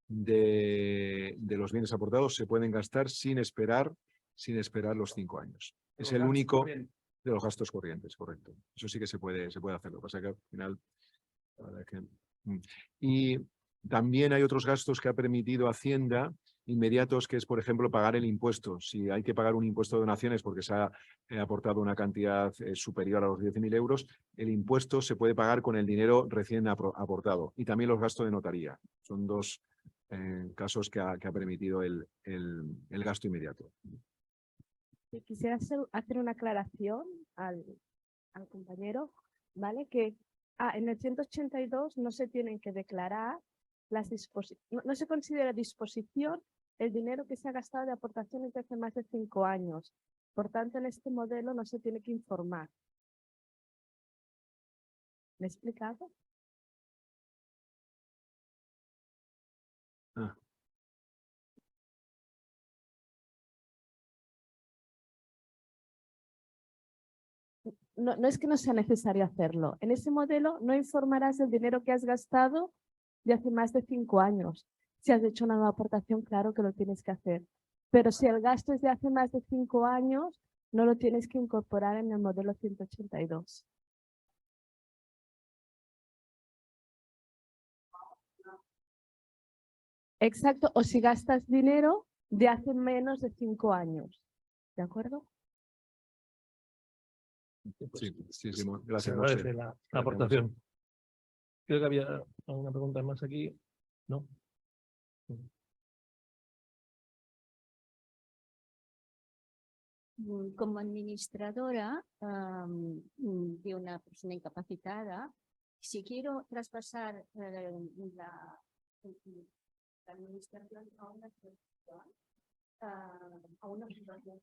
de los bienes aportados se pueden gastar sin esperar los 5 años. Es el único de los gastos corrientes, correcto. Eso sí que se puede hacer. Lo que pasa es que al final... La verdad que... Y también hay otros gastos que ha permitido Hacienda inmediatos, que es, por ejemplo, pagar el impuesto. Si hay que pagar un impuesto de donaciones porque se ha aportado una cantidad superior a los 10.000 euros, el impuesto se puede pagar con el dinero recién aportado. Y también los gastos de notaría. Son 2 casos que ha permitido el gasto inmediato. Quisiera hacer una aclaración al compañero, ¿vale? Que en el 182 no se tienen que declarar no se considera disposición el dinero que se ha gastado de aportaciones de hace más de 5 años. Por tanto, en este modelo no se tiene que informar. ¿Me he explicado? No es que no sea necesario hacerlo. En ese modelo no informarás del dinero que has gastado de hace más de 5 años. Si has hecho una nueva aportación, claro que lo tienes que hacer. Pero si el gasto es de hace más de 5 años, no lo tienes que incorporar en el modelo 182. Exacto, o si gastas dinero de hace menos de 5 años. ¿De acuerdo? Sí, Se gracias. agradece la aportación. Creo que había alguna pregunta más aquí. ¿No? como administradora de una persona incapacitada, si quiero traspasar la administración a una fundación,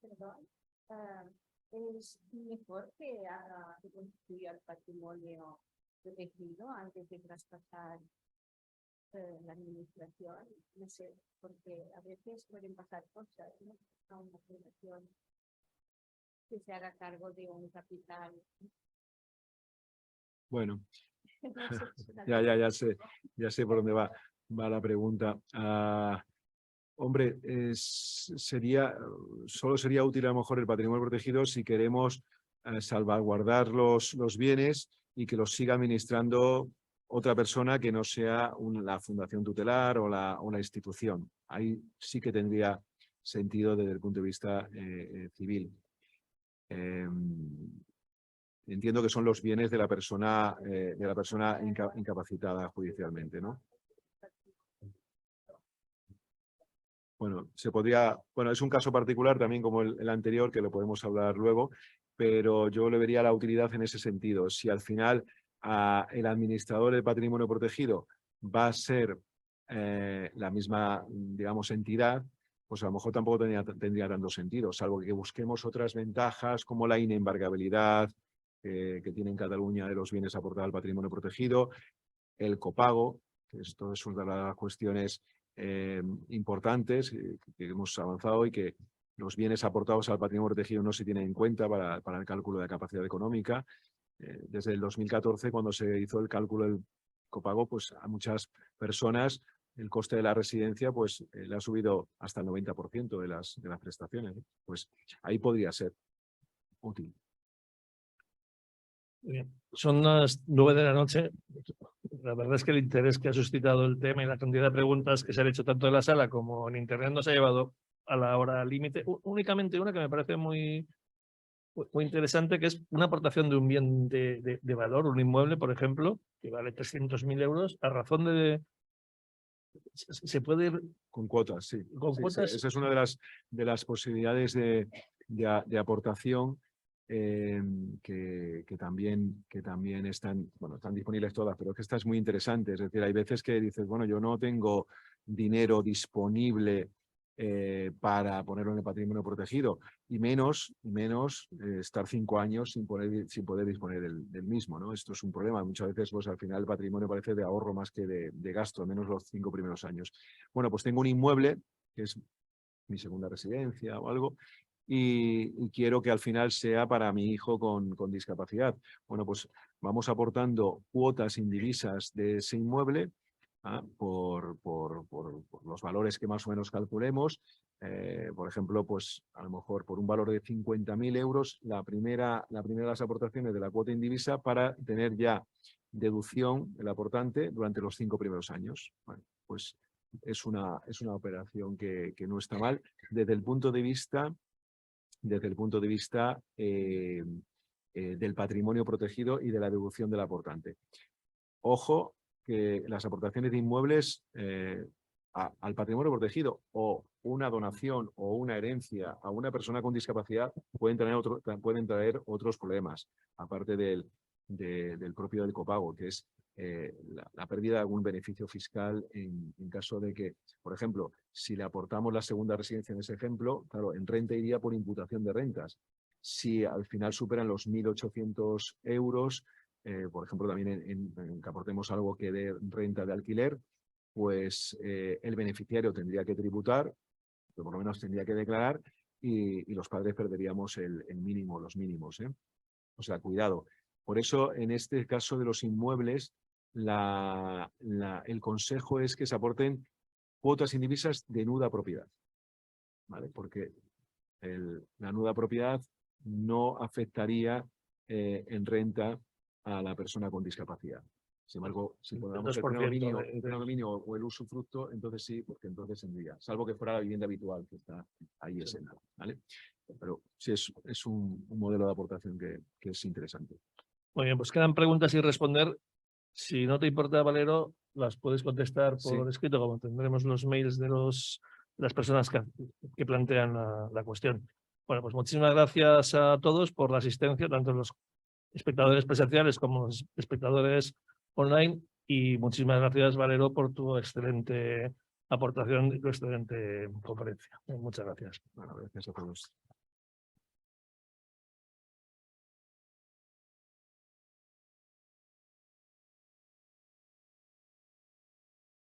es mejor que haga que constituya el patrimonio protegido antes de traspasar la administración. No sé, porque a veces pueden pasar cosas, ¿no? A una fundación que se haga cargo de un capital. Bueno, No sé, es una ya sé por dónde va la pregunta. Hombre, solo sería útil a lo mejor el patrimonio protegido si queremos salvaguardar los bienes y que los siga administrando otra persona que no sea la fundación tutelar o la institución. Ahí sí que tendría sentido desde el punto de vista civil. Entiendo que son los bienes de la persona incapacitada judicialmente, ¿no? Bueno, es un caso particular también como el anterior, que lo podemos hablar luego, pero yo le vería la utilidad en ese sentido. Si al final el administrador del patrimonio protegido va a ser la misma, digamos, entidad, pues a lo mejor tampoco tendría tanto sentido, salvo que busquemos otras ventajas como la inembargabilidad que tiene en Cataluña de los bienes aportados al patrimonio protegido, el copago, que esto es una de las cuestiones importantes que hemos avanzado y que los bienes aportados al patrimonio protegido no se tienen en cuenta para el cálculo de capacidad económica. Desde el 2014, cuando se hizo el cálculo del copago, pues a muchas personas el coste de la residencia pues le ha subido hasta el 90% de las prestaciones, ¿no? Pues ahí podría ser útil. Muy bien. Son las 9 de la noche. La verdad es que el interés que ha suscitado el tema y la cantidad de preguntas que se han hecho tanto en la sala como en internet nos ha llevado a la hora límite. Únicamente una que me parece muy interesante, que es una aportación de un bien de valor, un inmueble, por ejemplo, que vale 300.000 euros, a razón de... Se puede ir con cuotas, sí. con Sí, cuotas. esa es una de las posibilidades de aportación que también están disponibles todas, pero es que esta es muy interesante. Es decir, hay veces que dices, bueno, yo no tengo dinero disponible para ponerlo en el patrimonio protegido y menos estar 5 años sin poder disponer del mismo, ¿no? Esto es un problema. Muchas veces pues, al final el patrimonio parece de ahorro más que de gasto, al menos los 5 primeros años. Bueno, pues tengo un inmueble que es mi segunda residencia o algo, y quiero que al final sea para mi hijo con discapacidad. Bueno, pues vamos aportando cuotas indivisas de ese inmueble por los valores que más o menos calculemos. Por ejemplo, pues a lo mejor por un valor de 50.000 euros, la primera de las aportaciones de la cuota indivisa para tener ya deducción del aportante durante los 5 primeros años. Bueno, pues es una operación que no está mal desde el punto de vista del patrimonio protegido y de la deducción del aportante. Ojo que las aportaciones de inmuebles al patrimonio protegido o una donación o una herencia a una persona con discapacidad pueden traer otros problemas, aparte del propio del copago, que es la pérdida de algún beneficio fiscal en caso de que, por ejemplo, si le aportamos la segunda residencia en ese ejemplo, claro, en renta iría por imputación de rentas. Si al final superan los 1.800 euros, por ejemplo, también en que aportemos algo que dé renta de alquiler, pues el beneficiario tendría que tributar, pero por lo menos tendría que declarar, y los padres perderíamos los mínimos, ¿eh? O sea, cuidado. Por eso, en este caso de los inmuebles, el consejo es que se aporten cuotas indivisas de nuda propiedad, ¿vale? Porque la nuda propiedad no afectaría en renta a la persona con discapacidad. Sin embargo, si ponemos el pleno dominio o el usufructo, entonces sí, porque entonces tendría, salvo que fuera la vivienda habitual que está ahí exenta, ¿vale? Pero sí es un modelo de aportación que es interesante. Muy bien, pues quedan preguntas sin responder. Si no te importa, Valero, las puedes contestar por escrito, como tendremos los mails de las personas que plantean la cuestión. Bueno, pues muchísimas gracias a todos por la asistencia, tanto los espectadores presenciales como los espectadores online, y muchísimas gracias, Valero, por tu excelente aportación y tu excelente conferencia. Muchas gracias. Bueno, gracias a todos.